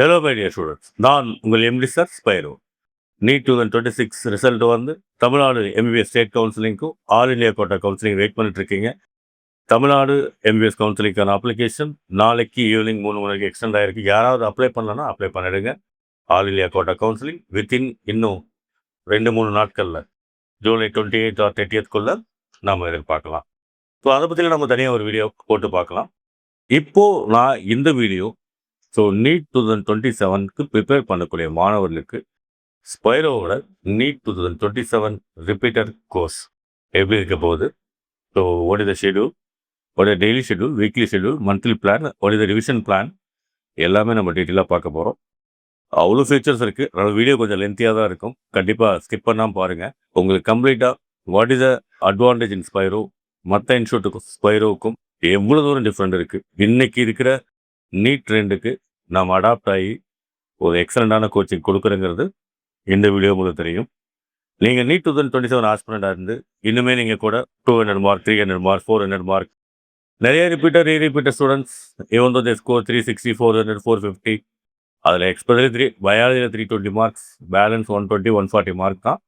Hello my dear students, நான் உங்கள் MD sir Spiro. NEET 2026 result வந்து Tamil Nadu MBBS state கவுன்சிலிங்க்கும் all India quota counselling wait பண்ணிட்டு இருக்கீங்க. Tamil Nadu MBBS கவுன்சிலிங்கான application நாளைக்கு ஈவினிங் 3 மணிக்கு எக்ஸ்டெண்ட் ஆயிருக்கு. யாராவது அப்ளை பண்ணலன்னா அப்ளை பண்ணிடுங்க. All India quota counselling within இன்னும் 2-3 நாட்களில் ஜூலை 28 ஆர் 30th நம்ம எதிர்பார்க்கலாம். ஸோ அதை பற்றி நம்ம தனியாக ஒரு வீடியோ போட்டு பார்க்கலாம். இப்போது நான் இந்த வீடியோ நீட் 2027க்கு ப்ரிப்பேர் பண்ணக்கூடிய மாணவர்களுக்கு ஸ்பைரோவோட நீட் 2027 ரிப்பீட்டர் கோர்ஸ் எப்படி இருக்க போகுது, what is the schedule, what is daily schedule, weekly schedule, monthly plan, what is the revision plan, எல்லாமே நம்ம டீட்டெயிலாக பார்க்க போகிறோம். அவ்வளோ ஃபீச்சர்ஸ் இருக்குது. அதோட வீடியோ கொஞ்சம் லென்த்தியாக தான் இருக்கும். கண்டிப்பாக ஸ்கிப் பண்ணாமல் பாருங்கள். உங்களுக்கு கம்ப்ளீட்டாக what is the advantage in Spiro, மற்ற இன்ஸ்டியூட்டுக்கும் ஸ்பைரோவுக்கும் எவ்வளோ தூரம் டிஃப்ரெண்ட் இருக்குது, இன்றைக்கி இருக்கிற நீட் ட்ரெண்டுக்கு நாம் அடாப்ட் ஆகி ஒரு எக்ஸலண்டான கோச்சிங் கொடுக்குறேங்கிறது இந்த வீடியோ மூலம் தெரியும். நீங்கள் நீட் 2027 ஆஸ்பிரண்டாக இருந்து இன்னுமே நீங்கள் கூட 200 மார்க், 300 மார்க், 400 மார்க், நிறைய ரீரிப்பீட்டர் ஸ்டூடெண்ட்ஸ் இவன் வந்து ஸ்கோர் 360, 400, 450, அதில் எக்ஸ்பெஷலி பயாலஜியில் 320 மார்க்ஸ், பேலன்ஸ் 120, 140 மார்க் தான்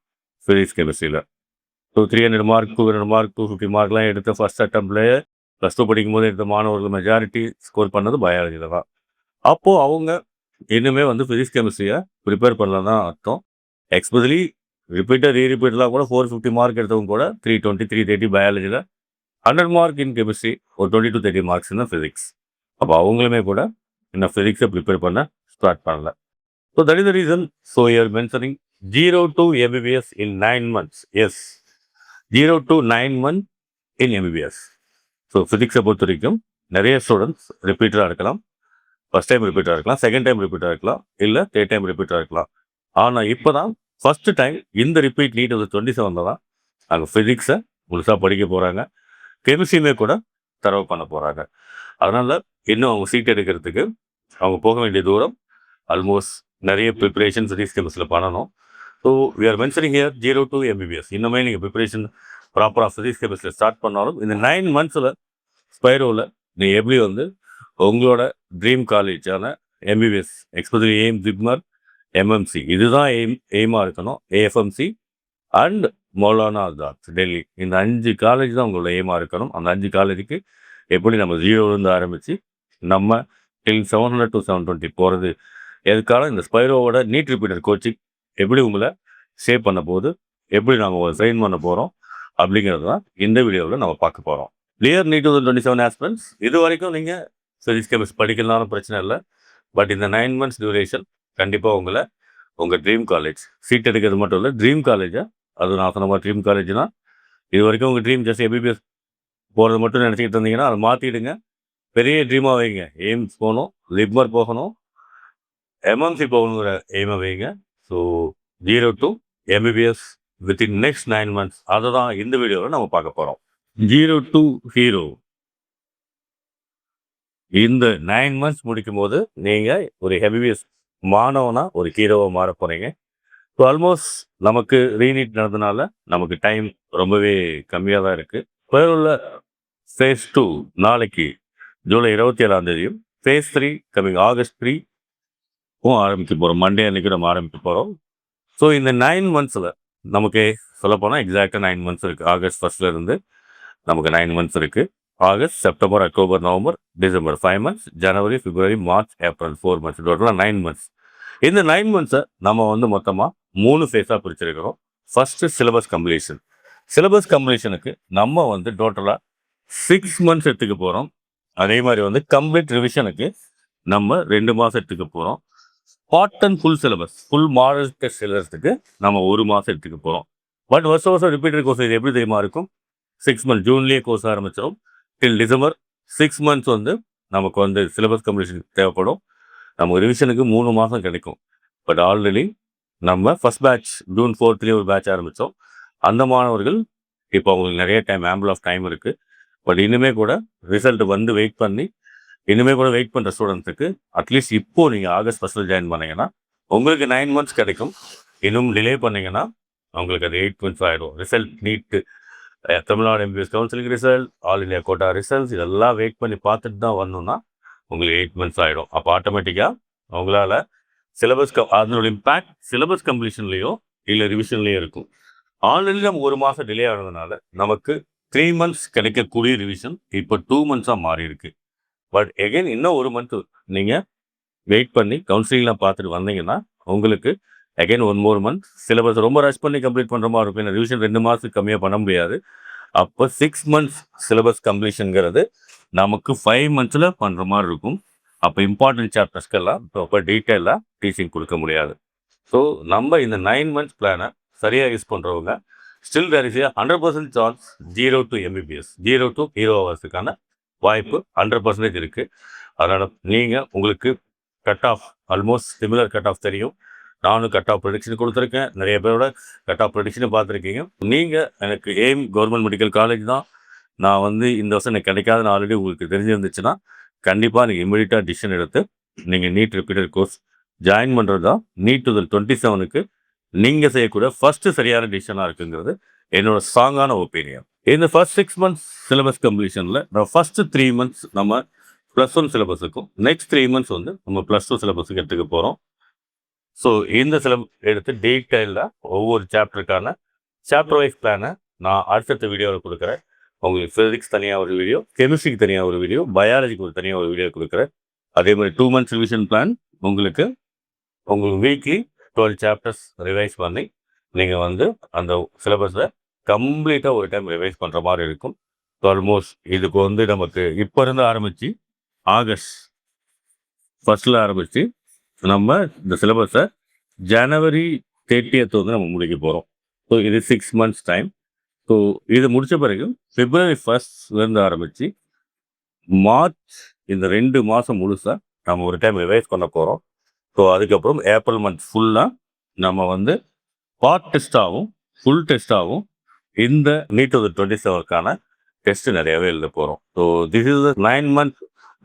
ஃபிசிக்ஸ் கெமிஸ்ட்ரியில். 300 மார்க், 200 மார்க், 250 மார்க்லாம் எடுத்த ஃபர்ஸ்ட் அட்டம்ப்ட்லேயே +2 படிக்கும் போது எடுத்த மாணவர்கள் மெஜாரிட்டி ஸ்கோர் பண்ணது பயாலஜியில் தான். அப்போது அவங்க இன்னுமே வந்து ஃபிசிக்ஸ் கெமிஸ்ட்ரியை ப்ரிப்பேர் பண்ணலாம் தான் அர்த்தம். எக்ஸ்பெஷலி ரீரிப்பீட்டெலாம் கூட 450 மார்க் எடுத்தவங்க கூட 320, 330 பயாலஜியில், 100 மார்க் இன் கெமிஸ்ட்ரி, ஒரு 20 to 30 மார்க்ஸ் தான் ஃபிசிக்ஸ். அப்போ அவங்களுமே கூட இன்னும் ஃபிசிக்ஸை ப்ரிப்பேர் பண்ண ஸ்டார்ட் பண்ணல. So that is the reason. So you're mentioning 0 to MBBS in 9 months. Yes, 0 to 9 months in MBBS. So ஃபிசிக்ஸை பொறுத்த வரைக்கும் நிறைய ஸ்டூடெண்ட்ஸ் ரிப்பீட்டராக இருக்கலாம். ஃபஸ்ட் டைம் ரிப்பீட்டாக இருக்கலாம், செகண்ட் டைம் ரிப்பீட்டாக இருக்கலாம், இல்லை தேர்ட் டைம் ரிப்பீட்டாக இருக்கலாம். ஆனால் இப்போ தான் ஃபஸ்ட்டு டைம் இந்த ரிப்பீட் நீட் 27 தான் அங்கே ஃபிசிக்ஸை முழுசாக படிக்க போகிறாங்க. கெமிஸ்ட்ரியுமே கூட தரவு பண்ண போகிறாங்க. அதனால் இன்னும் அவங்க சீட் எடுக்கிறதுக்கு அவங்க போக வேண்டிய தூரம் ஆல்மோஸ்ட் நிறைய ப்ரிப்பரேஷன் ஃபிசிக்ஸ் கெமிஸ்ட்ரியில் பண்ணணும். So we are mentioning here 0 to MBBS. இன்னுமே நீங்கள் ப்ரிப்பரேஷன் ப்ராப்பராக ஃபிசிக்ஸ் கெமிஸ்ட்ரியில் ஸ்டார்ட் பண்ணாலும் இந்த 9 months ஸ்பைரோவில் நீங்கள் எப்படி வந்து உங்களோட ட்ரீம் காலேஜான MBBS, especially AIIMS, JIPMER, MMC, இதுதான் எய்மாக இருக்கணும். ஏஎஃப்எம்சி அண்ட் மௌலானா ஆசாத் டெல்லி, இந்த 5 காலேஜ் தான் உங்களோட எய்மாக இருக்கணும். அந்த 5 காலேஜுக்கு எப்படி நம்ம 0லேருந்து ஆரம்பித்து நம்ம டில் 700 to 720 போகிறது எதுக்காக இந்த ஸ்பைரோவோட நீட் ரிப்பீட்டர் கோச்சிங் எப்படி உங்களை சேவ் பண்ண போகுது, எப்படி நாங்கள் ட்ரெயின் பண்ண போகிறோம் அப்படிங்கிறது தான் இந்த வீடியோவில் நம்ம பார்க்க போகிறோம். கிளியர் நீட் 2027 ஆஸ்பிரண்ட்ஸ், இது வரைக்கும் நீங்கள் ஃபிசிக்ஸ் கெமிஸ்ட்ரி படிக்கலனாலும் பிரச்சனை இல்லை. பட் இந்த 9 months டியூரேஷன் கண்டிப்பாக உங்களை உங்கள் ட்ரீம் காலேஜ் சீட் எடுக்கிறது மட்டும் இல்லை, ட்ரீம் காலேஜாக, அது நான் சொன்ன மாதிரி ட்ரீம் காலேஜ்னால் இது வரைக்கும் உங்கள் ட்ரீம் ஜஸ்ட் எம்பிபிஎஸ் போகிறது மட்டும் நினச்சிக்கிட்டு இருந்தீங்கன்னா அதை மாற்றிடுங்க. பெரிய ட்ரீமாக வைங்க. எய்ம்ஸ் போகணும், லிப்மர் போகணும், எம்எம்சி போகணுங்கிற எய்மை வைங்க. So 0 to MBBS within next 9 months, அதை தான் இந்த வீடியோவில் நம்ம பார்க்க போகிறோம். 0 to ஹீரோ. இந்த 9 months முடிக்கும் போது நீங்கள் ஒரு எம்பிபிஎஸ் மாணவனாக ஒரு ஹீரோவாக மாற போகிறீங்க. ஸோ ஆல்மோஸ்ட் நமக்கு ரீநீட் நடந்ததுனால நமக்கு டைம் ரொம்பவே கம்மியாக தான் இருக்குது. பேருள்ள ஃபேஸ் 2 நாளைக்கு ஜூலை 27 ஃபேஸ் 3 கம்மிங் August 3 ஆரம்பிக்க போகிறோம். மண்டே அன்றைக்கி நம்ம ஆரம்பிக்க போகிறோம். ஸோ இந்த 9 months நமக்கு சொல்லப்போனால் எக்ஸாக்டாக 9 months இருக்குது. August 1 நமக்கு 9 months இருக்குது. August, September, October, November, December 5 months, ஜனவரி, பிப்ரவரி, மார்ச், ஏப்ரல் 4 months, டோட்டலாக 9 months. இந்த 9 months நம்ம வந்து மொத்தமாக 3 ஃபேஸாக பிரிச்சிருக்கிறோம். First syllabus completion. சிலபஸ் கம்ப்ளீஷனுக்கு நம்ம வந்து டோட்டலாக 6 months எடுத்துக்க போகிறோம். அதே மாதிரி வந்து கம்ப்ளீட் ரிவிஷனுக்கு நம்ம 2 மாதம் எடுத்துக்க போகிறோம். Part and full syllabus, full model test எழுதுறதுக்கு நம்ம 1 மாதம் எடுத்துக்க போகிறோம். பட் வருஷம் ரிப்பீட்டர் கோர்ஸ் இது எப்படி தெரியுமா இருக்கும்? 6 months, ஜூன்லேயே கோர்ஸ் ஆரம்பிச்சிடும் டில் டிசம்பர். 6 months வந்து நமக்கு வந்து சிலபஸ் கம்ப்ளீஷனுக்கு தேவைப்படும். நம்ம ரிவிஷனுக்கு 3 மாதம் கிடைக்கும். பட் ஆல்ரெடி நம்ம ஃபஸ்ட் பேட்ச் ஜூன் 4 ஒரு பேட்ச் ஆரம்பித்தோம். அந்த மாணவர்கள் இப்போ அவங்களுக்கு நிறைய டைம், ஆம்பிள் ஆஃப் டைம் இருக்குது. பட் இன்னுமே கூட ரிசல்ட் வந்து வெயிட் பண்ணி இன்னுமே கூட வெயிட் பண்ணுற ஸ்டூடெண்ட்ஸுக்கு அட்லீஸ்ட் இப்போது நீங்கள் August 1 ஜாயின் பண்ணிங்கன்னா உங்களுக்கு 9 months கிடைக்கும். இன்னும் டிலே பண்ணிங்கன்னா உங்களுக்கு அது 8 months ஆகிடும். ரிசல்ட் நீட்டு, Tamil Nadu MBBS counselling result, all India quota results, இதெல்லாம் வெயிட் பண்ணி பார்த்துட்டு தான் வரணும்னா உங்களுக்கு 8 months ஆகிடும். அப்போ ஆட்டோமேட்டிக்காக அவங்களால சிலபஸ் அதனோட இம்பேக்ட் சிலபஸ் கம்ப்ளீஷன்லேயோ இல்லை ரிவிஷன்லேயோ இருக்கும். ஆல்ரெடி நம்ம 1 மாதம் டிலே ஆனதுனால நமக்கு 3 மந்த்ஸ் கிடைக்கக்கூடிய ரிவிஷன் இப்போ 2 மந்த்ஸாக மாறி இருக்கு. பட் எகைன் இன்னும் 1 மந்த் நீங்கள் வெயிட் பண்ணி கவுன்சிலிங்லாம் பார்த்துட்டு வந்தீங்கன்னா உங்களுக்கு அகைன் 1 மோர் மந்த் சிலபஸ் ரொம்ப ரஷ் பண்ணி கம்ப்ளீட் பண்ணுற மாதிரி இருக்கும். ஏன்னா ரிவிஷன் 2 மாதத்துக்கு கம்மியாக பண்ண முடியாது. அப்போ 6 மந்த்ஸ் சிலபஸ் கம்ப்ளீஷனுங்கிறது நமக்கு 5 மந்த்ஸில் பண்ணுற மாதிரி இருக்கும். அப்போ இம்பார்ட்டன்ட் சாப்டர்ஸ்க்கெல்லாம் இப்போ டீட்டெயிலாக டீச்சிங் கொடுக்க முடியாது. ஸோ நம்ம இந்த 9 மந்த்ஸ் பிளானை சரியாக யூஸ் பண்ணுறவங்க still there is 100% chance 0 to MBBS 0 to hero ஹவர்ஸுக்கான வாய்ப்பு 100% இருக்குது. அதனால் நீங்கள் உங்களுக்கு cut off almost similar cut off தெரியும். நானும் கட் ஆஃப் ப்ரொடிக்ஷன் கொடுத்துருக்கேன். நிறைய பேரோட கட் ஆஃப் ப்ரொடிக்ஷனும் பார்த்துருக்கீங்க. நீங்கள் எனக்கு எய்ம் கவர்மெண்ட் மெடிக்கல் காலேஜ் தான் நான் இந்த வருஷம் எனக்கு கிடைக்காதுன்னு ஆல்ரெடி உங்களுக்கு தெரிஞ்சிருந்துச்சுன்னா கண்டிப்பாக நீங்கள் இமீடியட்டாக டிசிஷன் எடுத்து நீங்கள் நீட் ரிப்பீட்டட் கோர்ஸ் ஜாயின் பண்ணுறது தான் நீட் 2027க்கு நீங்கள் செய்யக்கூடிய ஃபஸ்ட்டு சரியான டிசிஷனாக இருக்குங்கிறது என்னோட ஸ்ட்ராங்கான ஒப்பீனியன். இந்த ஃபர்ஸ்ட் 6 மந்த்ஸ் சிலபஸ் கம்ப்ளீஷனில் நம்ம ஃபஸ்ட்டு 3 மந்த்ஸ் நம்ம +1 சிலபஸுக்கும் நெக்ஸ்ட் 3 மந்த்ஸ் நம்ம +2 சிலபஸுக்கு எடுத்துக்க போகிறோம். ஸோ இந்த எடுத்து டீட்டெயிலாக ஒவ்வொரு சாப்டருக்கான சாப்டர் வைஸ் பிளானை நான் அடுத்தடுத்த வீடியோவில் கொடுக்குறேன். உங்களுக்கு ஃபிசிக்ஸ் தனியாக ஒரு வீடியோ, கெமிஸ்ட்ரிக்கு தனியாக ஒரு வீடியோ, பயாலஜிக்கு ஒரு தனியாக ஒரு வீடியோ கொடுக்குறேன். அதே மாதிரி 2 மந்த்ஸ் ரிவிஷன் பிளான் உங்களுக்கு வீக்லி 12 சாப்டர்ஸ் ரிவைஸ் பண்ணி நீங்கள் அந்த சிலபஸை கம்ப்ளீட்டாக ஒரு டைம் ரிவைஸ் பண்ணுற மாதிரி இருக்கும். ஸோ ஆல்மோஸ்ட் இதுக்கு நமக்கு இப்போ இருந்து ஆரம்பித்து ஆகஸ்ட் 1 ஆரம்பித்து நம்ம இந்த சிலபஸை ஜனவரி 30th நம்ம முடிக்க போகிறோம். ஸோ இது 6 மந்த்ஸ் டைம். ஸோ இது முடித்த பிறகு February 1 ஆரம்பித்து மார்ச் இந்த 2 மாதம் முழுசாக நம்ம ஒரு டைம் ரிவைஸ் பண்ண போகிறோம். ஸோ அதுக்கப்புறம் ஏப்ரல் மந்த் ஃபுல்லாக நம்ம பார்ட் டெஸ்ட்டாகவும் ஃபுல் டெஸ்ட்டாகவும் இந்த நீட் 2027க்கான டெஸ்ட்டு நிறையாவே எழுத போகிறோம். So this is 9 month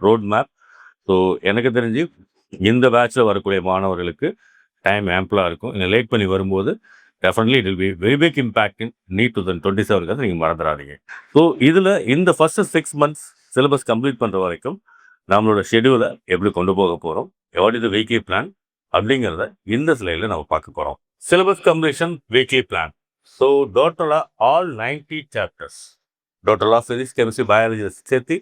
road map. So எனக்கு தெரிஞ்சு இந்த பேட்சில் வரக்கூடிய மாணவர்களுக்கு டைம் ஆம்பிளாக இருக்கும். நீங்கள் லேட் பண்ணி வரும்போது definitely it will be very big impact in NEET 2027 நீங்கள் மறந்துடாதீங்க. ஸோ இதில் இந்த ஃபஸ்ட்டு 6 மந்த்ஸ் சிலபஸ் கம்ப்ளீட் பண்ணுற வரைக்கும் நம்மளோட ஷெடியூலை எப்படி கொண்டு போக போகிறோம், what is the weekly plan அப்படிங்கிறத இந்த ஸ்லைடில் நம்ம பார்க்க போகிறோம். Syllabus completion weekly plan. So டோட்டலாக ஆல் 90 சாப்டர்ஸ், டோட்டலாக ஃபிசிக்ஸ் கெமிஸ்ட்ரி பயாலஜி சேர்த்து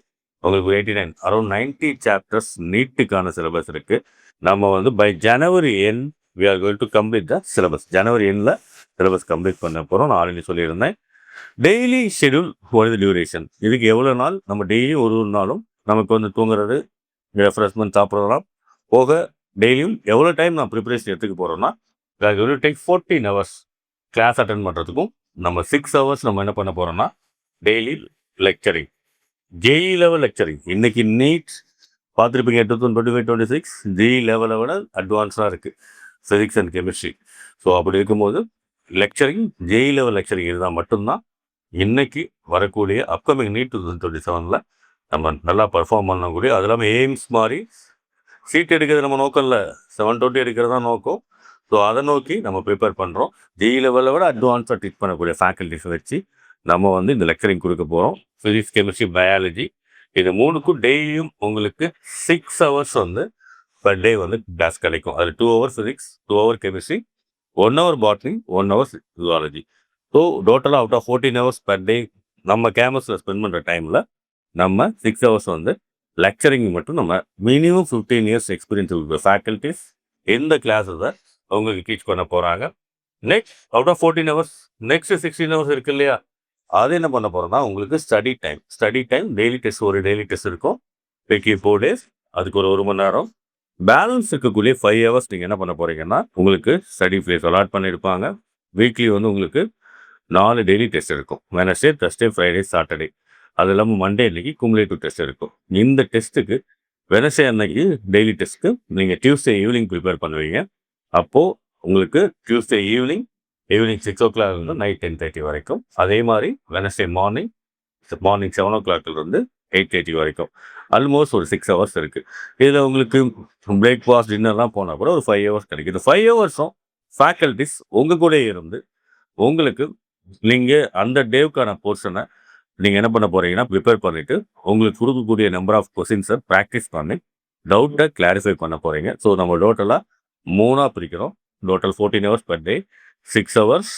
உங்களுக்கு 89 அரௌண்ட் 90 சாப்டர்ஸ் நீட்டுக்கான சிலபஸ் இருக்குது. நம்ம by January end we are going to complete the syllabus. ஜனவரி எண்ணில் சிலபஸ் கம்ப்ளீட் பண்ண போகிறோம். நான் ஆல்ரெடி சொல்லியிருந்தேன். Daily schedule for the duration. இதுக்கு எவ்வளோ நாள் நம்ம டெய்லியும் ஒரு நாளும் நமக்கு தூங்குறது, ரெஃப்ரெஷ்மெண்ட் சாப்பிட்றதுலாம் போக டெய்லியும் எவ்வளோ டைம் நான் ப்ரிப்பரேஷன் எடுத்துக்க போகிறோன்னா டேக் 14 hours கிளாஸ் அட்டன் பண்ணுறதுக்கும் நம்ம 6 hours நம்ம என்ன பண்ண போகிறோம்னா daily lecturing, JEE level lecturing. இன்னைக்கு நீட் பார்த்துருப்பீங்க 2025-26 ஜேஇ லெவலை விட அட்வான்ஸாக இருக்குது ஃபிசிக்ஸ் அண்ட் கெமிஸ்ட்ரி. ஸோ அப்படி இருக்கும்போது லெக்சரிங் ஜேஇ லெவல் லெக்சரிங் இருந்தால் மட்டும்தான் இன்னைக்கு வரக்கூடிய அப்கமிங் நீட் 2027 நம்ம நல்லா பர்ஃபார்ம் பண்ணக்கூடிய, அது இல்லாமல் எய்ம்ஸ் மாதிரி சீட் எடுக்கிறது நம்ம நோக்கம் இல்லை, 720 எடுக்கிறது தான் நோக்கம். ஸோ அதை நோக்கி நம்ம ப்ரிப்பேர் பண்ணுறோம். ஜேஇ லெவலை விட அட்வான்ஸாக ட்ரீட் பண்ணக்கூடிய ஃபேக்கல்ட்டிஸை வச்சு நம்ம இந்த லெக்சரிங் கொடுக்க போகிறோம். ஃபிசிக்ஸ் கெமிஸ்ட்ரி பயாலஜி இது 3க்கும் டெய்லியும் உங்களுக்கு 6 hours பர் டே கிளாஸ் கிடைக்கும். அதில் 2 hours physics, 2 hours chemistry, 1 hour botany, 1 hour zoology. So டோட்டலாக out of 14 hours per day நம்ம கேம்பஸில் ஸ்பெண்ட் பண்ணுற டைமில் நம்ம 6 hours லெக்சரிங் மட்டும் நம்ம மினிமம் 15 years எக்ஸ்பீரியன்ஸ் இருக்கிற ஃபேக்கல்ட்டிஸ் எந்த கிளாஸஸை உங்களுக்கு டீச் பண்ண போகிறாங்க. Next out of 14 hours next 16 hours இருக்கு இல்லையா, அது என்ன பண்ண போகிறோம்னா உங்களுக்கு ஸ்டடி டைம் டெய்லி டெஸ்ட், ஒரு டெய்லி டெஸ்ட் இருக்கும். வீக்லி 4 days, அதுக்கு ஒரு மணி நேரம். பேலன்ஸ் இருக்கக்கூடிய 5 hours நீங்கள் என்ன பண்ண போகிறீங்கன்னா உங்களுக்கு ஸ்டடி பிளேஸ் அலாட் பண்ணியிருப்பாங்க. வீக்லி உங்களுக்கு 4 டெய்லி டெஸ்ட் இருக்கும். Wednesday, Thursday, Friday, Saturday. அது இல்லாமல் மண்டே அன்னைக்கு குமுலேட்டிவ் டெஸ்ட் இருக்கும். இந்த டெஸ்ட்டுக்கு வெனஸ்டே அன்னைக்கு டெய்லி டெஸ்ட்டுக்கு நீங்கள் டியூஸ்டே ஈவினிங் ப்ரிப்பேர் பண்ணுவீங்க. அப்போது உங்களுக்கு டியூஸ்டே ஈவினிங் 6 o'clock நைட் 10:30 வரைக்கும். அதே மாதிரி வெனஸ்டே மார்னிங் 7 o'clock 8:30 வரைக்கும். ஆல்மோஸ்ட் ஒரு 6 hours இருக்குது. இதில் உங்களுக்கு பிரேக்ஃபாஸ்ட் டின்னர்லாம் போனால் கூட ஒரு 5 hours கிடைக்கும். இந்த 5 hours ஃபேக்கல்ட்டிஸ் உங்கள் கூட இருந்து உங்களுக்கு நீங்கள் அந்த டேவுக்கான போர்ஷனை நீங்கள் என்ன பண்ண போகிறீங்கன்னா ப்ரிப்பேர் பண்ணிவிட்டு உங்களுக்கு கொடுக்கக்கூடிய நம்பர் ஆஃப் கொஸ்டின்ஸை ப்ராக்டிஸ் பண்ணி டவுட்டை கிளாரிஃபை பண்ண போகிறீங்க. ஸோ நம்ம டோட்டலாக 3ஆக பிரிக்கிறோம். Total 14 hours per day, 6 hours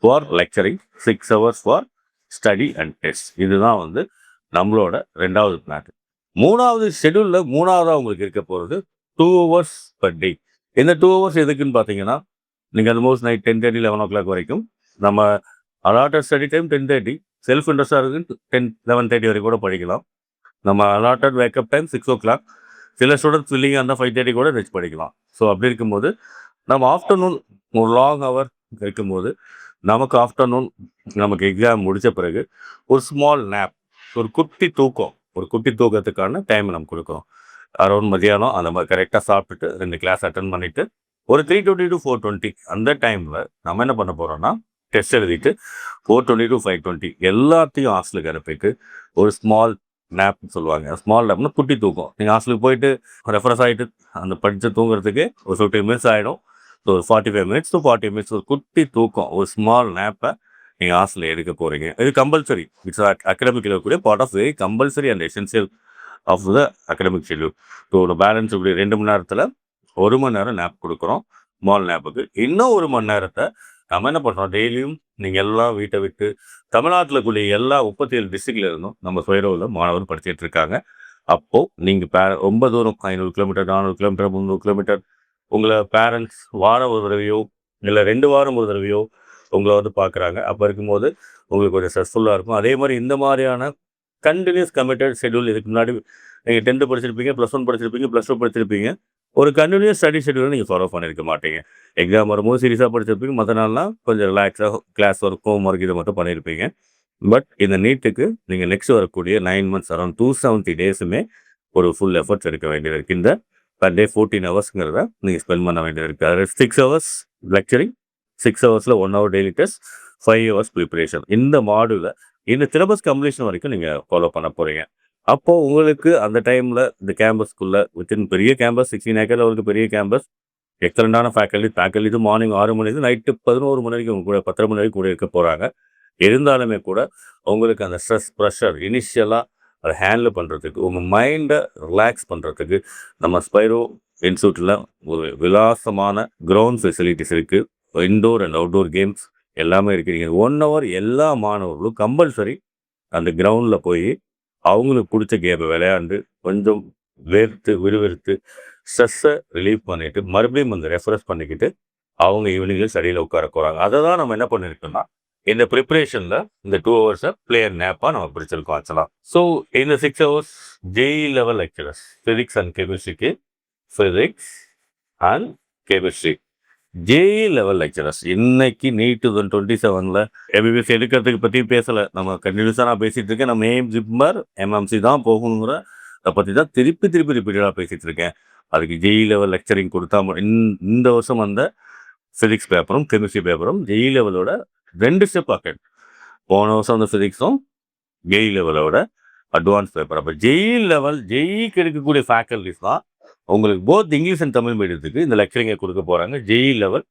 for lecturing, 6 hours for study and test. இதுதான் வந்து நம்மளோட 2வது பிளான். 3வது ஷெடியூலில் 3ஆவதாக உங்களுக்கு இருக்க போகிறது 2 hours per day. இந்த 2 hours எதுக்குன்னு பார்த்தீங்கன்னா, நீங்கள் ஆல்மோஸ்ட் நைட் 10:30, 11 o'clock வரைக்கும் நம்ம அலாட்டட் ஸ்டடி டைம் 10:30, செல்ஃப் இன்ட்ரெஸ்டாக இருக்குது 10, 11:30 வரைக்கும் கூட படிக்கலாம். நம்ம அலாட்டட் வேக்கப் டைம் 6 o'clock. சில ஸ்டூடெண்ட்ஸ் வில்லிங்காக இருந்தால் 5:30 கூட ரெச் படிக்கலாம். ஸோ அப்படி இருக்கும்போது நம்ம ஆஃப்டர்நூன் ஒரு லாங் ஹவர் இருக்கும்போது நமக்கு ஆஃப்டர்நூன் நமக்கு எக்ஸாம் முடித்த பிறகு ஒரு ஸ்மால் நேப், ஒரு குட்டி தூக்கத்துக்கான டைம் நம்ம கொடுக்குறோம். அரௌண்ட் மதியானம் அந்த மாதிரி கரெக்டாக சாப்பிட்டுட்டு 2 கிளாஸ் அட்டன் பண்ணிவிட்டு ஒரு 3:20 to 4:20 அந்த டைமில் நம்ம என்ன பண்ண போகிறோம்னா டெஸ்ட் எழுதிட்டு 4:20 to 5:20 எல்லாத்தையும் ஹாஸ்டலுக்கு அனுப்பிட்டு ஒரு ஸ்மால் நேப்னு சொல்லுவாங்க. ஸ்மால் நேப்னா குட்டி தூக்கம். நீங்கள் ஹாஸ்டலுக்கு போயிட்டு ரெஃப்ரெஷ் ஆகிட்டு அந்த படித்து தூங்குறதுக்கு ஒரு 15 minutes ஆகிடும். ஸோ ஒரு 45 minutes to 40 minutes ஒரு குட்டி தூக்கம், ஒரு ஸ்மால் நேப்பை நீங்கள் ஹாஸ்டலில் எடுக்க போகிறீங்க. இது கம்பல்சரி. இட்ஸ் அகடமிக்கில் இருக்கக்கூடிய part of very compulsory and essential of the academic schedule. So ஒரு பேலன்ஸ் இப்படி 2 மணி நேரத்தில் 1 மணி நேரம் நேப் கொடுக்குறோம் ஸ்மால் நேப்புக்கு. இன்னும் 1 மணி நேரத்தை நம்ம என்ன பண்ணுறோம், டெய்லியும் நீங்கள் எல்லாம் வீட்டை விட்டு தமிழ்நாட்டில் கூடிய எல்லா 37 டிஸ்ட்ரிக்டில் இருந்தும் நம்ம சுயரோவில் மாணவர் படிச்சுட்டு இருக்காங்க. அப்போது நீங்கள் ரொம்ப தூரம் 500 கிலோமீட்டர், 400 கிலோமீட்டர், 300 கிலோமீட்டர் உங்களை பேரண்ட்ஸ் வாரம் ஒரு தடவையோ இல்லை 2 வாரம் ஒரு தடவையோ உங்களை வந்து பார்க்குறாங்க. அப்போ இருக்கும்போது உங்களுக்கு கொஞ்சம் ஸ்ட்ரெஸ்ஃபுல்லாக இருக்கும். அதே மாதிரி இந்த மாதிரியான கண்டினியூஸ் கமிட்டட் ஷெட்யூல் இதுக்கு முன்னாடி நீங்கள் 10th படிச்சிருப்பீங்க, +1 படிச்சிருப்பீங்க, +2 படிச்சிருப்பீங்க. ஒரு கண்டினியூஸ் ஸ்டடி ஷெட்யூலை நீங்கள் ஃபாலோ பண்ணியிருக்க மாட்டீங்க. எக்ஸாம் வரும்போது சீரியஸாக படிச்சிருப்பீங்க, மற்ற நாள்லாம் கொஞ்சம் ரிலாக்ஸாக கிளாஸ் ஒர்க், ஹோம் ஒர்க் இதை மட்டும் பண்ணியிருப்பீங்க. பட் இந்த நீட்டுக்கு நீங்கள் நெக்ஸ்ட் வரக்கூடிய 9 months அரௌண்ட் 270 days ஒரு ஃபுல் எஃபர்ட்ஸ் எடுக்க வேண்டியது இருக்குது. இந்த பர் டே 14 hours நீங்கள் ஸ்பெண்ட் பண்ண வேண்டியது இருக்குது. அதில் 6 hours lecturing, 6 hours 1 hour daily test, 5 hours preparation. இந்த மாடியூலை இந்த சிலபஸ் கம்ப்ளீஷன் வரைக்கும் நீங்கள் ஃபாலோ பண்ண போகிறீங்க. அப்போது உங்களுக்கு அந்த டைமில் இந்த கேம்பஸ்க்குள்ளே வித்தின் பெரிய கேம்பஸ் 16 acre ஒரு பெரிய கேம்பஸ், எக்ஸலண்டான ஃபேக்கல்டி மார்னிங் 6 மணி நைட்டு 11 மணி வரைக்கும் கூட 10 மணி வரைக்கும் கூட இருக்க போகிறாங்க. இருந்தாலுமே கூட உங்களுக்கு அந்த ஸ்ட்ரெஸ் ப்ரெஷர் இனிஷியலாக அதை ஹேண்டில் பண்ணுறதுக்கு, உங்கள் மைண்டை ரிலாக்ஸ் பண்ணுறதுக்கு நம்ம ஸ்பைரோ இன்ஸ்டியூட்டில் ஒரு விலாசமான கிரவுண்ட் ஃபெசிலிட்டிஸ் இருக்குது. இன்டோர் அண்ட் அவுட்டோர் கேம்ஸ் எல்லாமே இருக்குது. 1 hour எல்லா மாணவர்களும் கம்பல்சரி அந்த கிரவுண்டில் போய் அவங்களுக்கு பிடிச்ச கேமை விளையாண்டு கொஞ்சம் விறுவிறுத்து ஸ்ட்ரெஸ்ஸை ரிலீவ் பண்ணிவிட்டு மறுபடியும் அந்த ரெஃப்ரெஷ் பண்ணிக்கிட்டு அவங்க ஈவினிங்கில் ஸ்டடியில் உட்கார போகிறாங்க. அதை தான் நம்ம என்ன பண்ணியிருக்கோம்னா இந்த ப்ரிப்பரேஷனில் இந்த 2 hours பிளேயர் நேப்பாக நம்ம பிடிச்சிருக்கோம் ஆக்சுவலாக. ஸோ இந்த 6 hours JEE level lecturers physics and கெமிஸ்ட்ரிக்கு physics and chemistry JEE level lecturers. இன்னைக்கு நீட் 2027 MBBS எடுக்கிறதுக்கு பற்றி பேசலை, நம்ம கண்டினியூஸாக நான் பேசிகிட்டு இருக்கேன். நம்ம எய்ம், ஜிப்மர், MMC தான் போகணுங்கிற அதை பற்றி தான் திருப்பி ரிப்பீட்டடாக பேசிகிட்டு இருக்கேன். அதுக்கு JEE லெவல் லெக்சரிங் கொடுத்தா இந்த வருஷம் வந்த ஃபிசிக்ஸ் பேப்பரும் கெமிஸ்ட்ரி பேப்பரும் JEE லெவலோட 2 ஸ்டெப் ஆக்கட். போன வருஷம் அந்த ஃபிசிக்ஸும் JEE லெவலோட அட்வான்ஸ் பேப்பர். அப்போ JEEக்கு எடுக்கக்கூடிய ஃபேக்கல்டிஸ் தான் உங்களுக்கு போத் இங்கிலீஷ் அண்ட் தமிழ் மீடியத்துக்கு இந்த லெக்சரிங்கை கொடுக்க போகிறாங்க. JEE level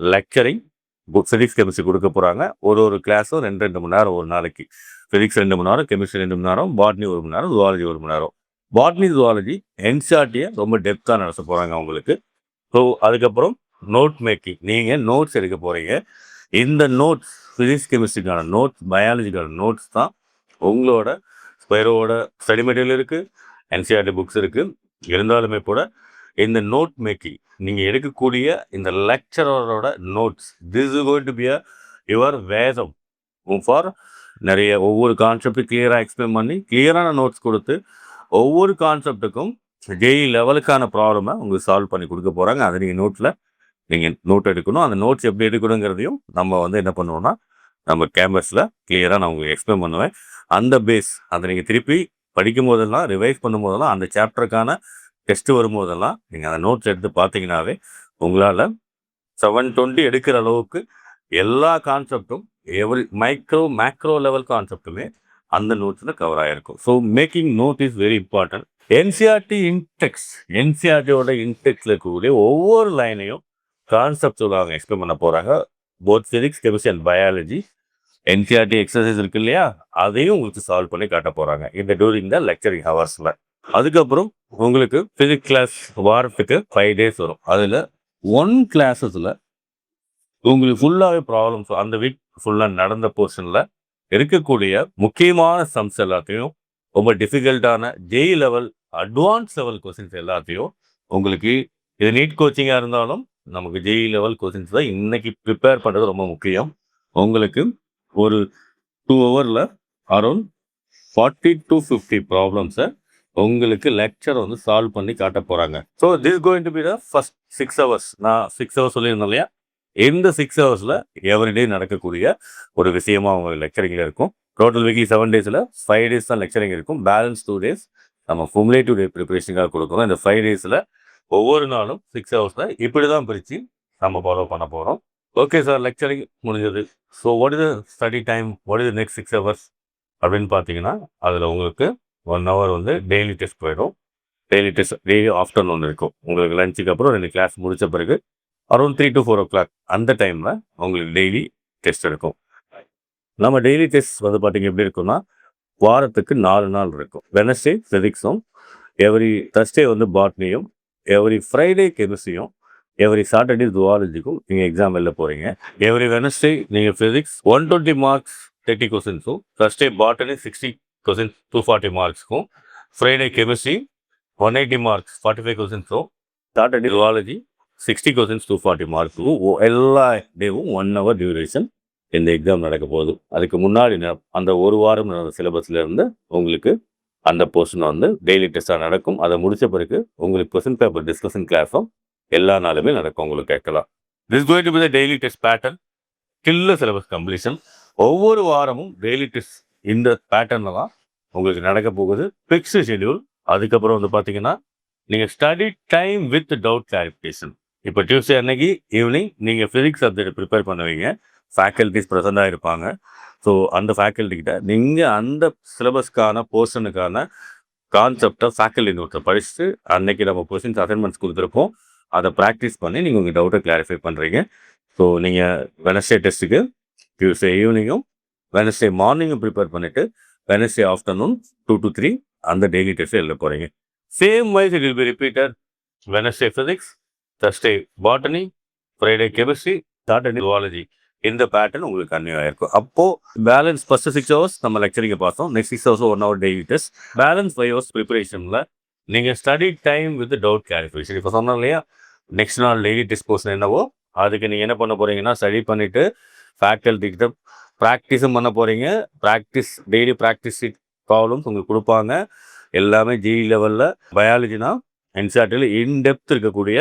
lecturing physics chemistry கொடுக்க போகிறாங்க. ஒரு கிளாஸும் 2 மணி நேரம் ஒரு நாளைக்கு. ஃபிசிக்ஸ் 2 மணி நேரம், கெமிஸ்ட்ரி 2 மணி நேரம், பாட்னி 1 மணி நேரம், ஜுவாலஜி 1 மணி நேரம். பாட்னி ஜுவாலஜி NCERT ரொம்ப டெப்த்தாக நடத்த போகிறாங்க அவங்களுக்கு. ஸோ அதுக்கப்புறம் நோட் மேக்கிங், நீங்கள் நோட்ஸ் எடுக்க போகிறீங்க. இந்த நோட்ஸ் ஃபிசிக்ஸ் கெமிஸ்ட்ரிக்கான நோட்ஸ், பயாலஜிக்கான நோட்ஸ் தான் உங்களோட ஸ்பைரோவோட ஸ்டடி மெட்டீரியல் இருக்குது, NCERT புக்ஸ் இருக்குது. இருந்தாலுமே கூட இந்த நோட் மேக்கிங் நீங்கள் எடுக்கக்கூடிய இந்த லெக்சரோட notes, this is going to be your வேதம் ஃபார் நிறைய ஒவ்வொரு கான்செப்டும் கிளியராக எக்ஸ்பிளைன் பண்ணி கிளியரான நோட்ஸ் கொடுத்து ஒவ்வொரு கான்செப்டுக்கும் JEE லெவலுக்கான ப்ராப்ளமை உங்களுக்கு சால்வ் பண்ணி கொடுக்க போகிறாங்க. அதை நீங்கள் நோட் எடுக்கணும். அந்த நோட்ஸ் எப்படி எடுக்கணுங்கிறதையும் நம்ம என்ன பண்ணுவோம்னா நம்ம கேம்பஸில் கிளியராக நான் உங்களுக்கு எக்ஸ்பிளைன் பண்ணுவேன். அந்த பேஸ் அதை நீங்கள் திருப்பி படிக்கும் போதெல்லாம், ரிவைஸ் பண்ணும் போதெல்லாம், அந்த சாப்டருக்கான டெஸ்ட்டு வரும்போதெல்லாம் நீங்கள் அந்த நோட்ஸ் எடுத்து பார்த்தீங்கன்னாவே உங்களால் 720 எடுக்கிற அளவுக்கு எல்லா கான்செப்டும் மேக்ரோ லெவல் கான்செப்ட்டுமே அந்த நோட்ஸில் கவர் ஆகிருக்கும். So making note is very important. NCERTயோட இன்டெக்ஸில் இருக்கக்கூடிய ஒவ்வொரு லைனையும் கான்செப்ட்ஸோட அவங்க எக்ஸ்பிளைன் பண்ண போகிறாங்க. Both physics, chemistry and biology NCERT exercise இருக்கு இல்லையா, அதையும் உங்களுக்கு சால்வ் பண்ணி காட்ட போகிறாங்க இந்த டூரிங் த லெக்சரிங் ஹவர்ஸில். அதுக்கப்புறம் உங்களுக்கு ஃபிசிக்ஸ் கிளாஸ் வாரத்துக்கு 5 டேஸ் வரும். அதில் 1 கிளாஸஸில் உங்களுக்கு ஃபுல்லாகவே ப்ராப்ளம்ஸ் அந்த வீக் ஃபுல்லாக நடந்த போர்ஷனில் இருக்கக்கூடிய முக்கியமான சம்ஸ் எல்லாத்தையும் ரொம்ப டிஃபிகல்ட்டான JEE level advance level questions எல்லாத்தையும் உங்களுக்கு இது நீட் கோச்சிங்காக இருந்தாலும் நமக்கு ஜேஇ லெவல் கொஸ்டின்ஸ் தான் இன்னைக்கு ப்ரிப்பேர் பண்ணுறது ரொம்ப முக்கியம். உங்களுக்கு ஒரு 2 ஹவரில் அரௌண்ட் 40 to 50 ப்ராப்ளம்ஸை உங்களுக்கு லெக்சர் வந்து சால்வ் பண்ணி காட்ட போகிறாங்க. So this going to be the first 6 hours. நான் 6 ஹவர்ஸ் சொல்லியிருந்தேன் இல்லையா, இந்த 6 ஹவர்ஸில் எவ்ரிடே நடக்கக்கூடிய ஒரு விஷயமா அவங்க லெக்சரிங் இருக்கும். டோட்டல் வீக்லி 7 டேஸில் 5 டேஸ் தான் லெக்சரிங் இருக்கும். பேலன்ஸ் 2 டேஸ் நம்ம குமுலேட்டிவ் டே ப்ரிப்பரேஷனுக்காக கொடுக்குறோம். இந்த 5 டேஸில் ஒவ்வொரு நாளும் 6 ஹவர்ஸில் இப்படி தான் பிரித்து நம்ம ஃபாலோ பண்ண போகிறோம். ஓகே சார், லெக்சரிங் முடிஞ்சது. So what is the study time, what is the next 6 hours அப்படின்னு பார்த்தீங்கன்னா, அதில் உங்களுக்கு 1 ஹவர் வந்து டெய்லி டெஸ்ட் போயிடும். டெய்லி டெஸ்ட் டெய்லி ஆஃப்டர்நூன் இருக்கும். உங்களுக்கு லஞ்சுக்கு அப்புறம் 2 கிளாஸ் முடித்த பிறகு அரௌண்ட் 3 to 4 o'clock அந்த டைமில் உங்களுக்கு டெய்லி டெஸ்ட் இருக்கும். நம்ம டெய்லி டெஸ்ட் வந்து பார்த்தீங்க எப்படி இருக்குன்னா, வாரத்துக்கு 4 நாள் இருக்கும். வெனஸ்டே ஃபிசிக்ஸும், எவ்ரி தர்ஸ்டே வந்து பாட்னியும், எவ்ரி ஃப்ரைடே கெமிஸ்ட்ரியும், எவ்ரி சாட்டர்டே ஜுவாலஜிக்கும் நீங்கள் எக்ஸாம் எழுத போகிறீங்க. எவ்ரி வெனஸ்டே நீங்கள் ஃபிசிக்ஸ் 120 மார்க்ஸ் 30 கொஸ்டின்ஸும், தர்ஸ்டே பாட்டனி 60 கொஸ்டின்ஸ் 240 மார்க்ஸ்க்கும், ஃப்ரைடே கெமிஸ்ட்ரி 180 மார்க்ஸ் 45 கொஸ்டின்ஸும், சாட்டர்டே ஜுவாலஜி 60 கொஸ்டின்ஸ் 240 மார்க்ஸுக்கும் எல்லா டேவும் 1 hour டியூரேஷன் இந்த எக்ஸாம் நடக்க போகுது. அதுக்கு முன்னாடி அந்த ஒரு வாரம் நடந்த சிலபஸ்லேருந்து உங்களுக்கு அந்த போர்ஷன் வந்து டெய்லி டெஸ்ட்டாக நடக்கும். அதை முடித்த பிறகு உங்களுக்கு கொஸ்டின் பேப்பர் டிஸ்கஷன் கிளாஸும் எல்லா நாளுமே நடக்கும். உங்களுக்கு கேட்கலாம். This going to be the daily test pattern till syllabus completion. ஒவ்வொரு வாரமும் டெய்லி டெஸ்ட் இந்த பேட்டர்னில் தான் உங்களுக்கு நடக்க போகுது. Fixed schedule. அதுக்கப்புறம் வந்து பார்த்தீங்கன்னா, நீங்கள் study time with doubt clarification. இப்போ டியூஸ்டே அன்னைக்கு ஈவினிங் நீங்கள் ஃபிசிக்ஸ் சப்ஜெக்ட் ப்ரிப்பேர் பண்ணுவீங்க. ஃபேக்கல்ட்டிஸ் ப்ரெசண்டாக இருப்பாங்க. ஸோ அந்த ஃபேக்கல்ட்டிக்கிட்ட நீங்கள் அந்த சிலபஸ்க்கான போர்ஷனுக்கான கான்செப்டை ஃபேக்கல்ட்டி நோட்டை படிச்சுட்டு அன்னைக்கு நம்ம கொஸ்டின்ஸ் அசைன்மெண்ட்ஸ் கொடுத்துருப்போம். அதை ப்ராக்டிஸ் பண்ணி நீங்கள் உங்கள் டவுட்டை கிளாரிஃபை பண்ணுறீங்க. ஸோ நீங்கள் வெனஸ்டே டெஸ்ட்டுக்கு டியூஸ்டே ஈவினிங்கும் வெனஸ்டே மார்னிங்கும் ப்ரிப்பேர் பண்ணிவிட்டு வெனஸ்டே ஆஃப்டர்நூன் 2 to 3 அந்த டெய்லி டெஸ்ட்டை எழுத போகிறீங்க. Same wise it will be repeated. Wednesday physics, Thursday botany, Friday chemistry, Saturday zoology. இந்த பேட்டர்ன் உங்களுக்கு கன்டினியூ ஆயிருக்கும். அப்போது பேலன்ஸ் ஃபர்ஸ்ட் 6 ஹவர்ஸ் நம்ம லெக்சரிங்கை பார்த்தோம். Next 6 hours 1 hour daily test. Balance 5 hours ப்ரிப்பரேஷனில் நீங்கள் study time with doubt clarification. இப்போ சொன்னோம் இல்லையா, நெக்ஸ்ட் நாள் டெய்லி டெஸ்ட் போர்ஷன் என்னவோ அதுக்கு நீங்கள் என்ன பண்ண போகிறீங்கன்னா, ஸ்டடி பண்ணிவிட்டு ஃபேக்கல்ட்டிக்கிட்ட ப்ராக்டிஸும் பண்ண போகிறீங்க. டெய்லி ப்ராக்டிஸ் ப்ராப்ளம்ஸ் உங்களுக்கு கொடுப்பாங்க. எல்லாமே ஜிஇ லெவலில் பயாலஜினா என்சிஆர்டியில் இன்டெப்த் இருக்கக்கூடிய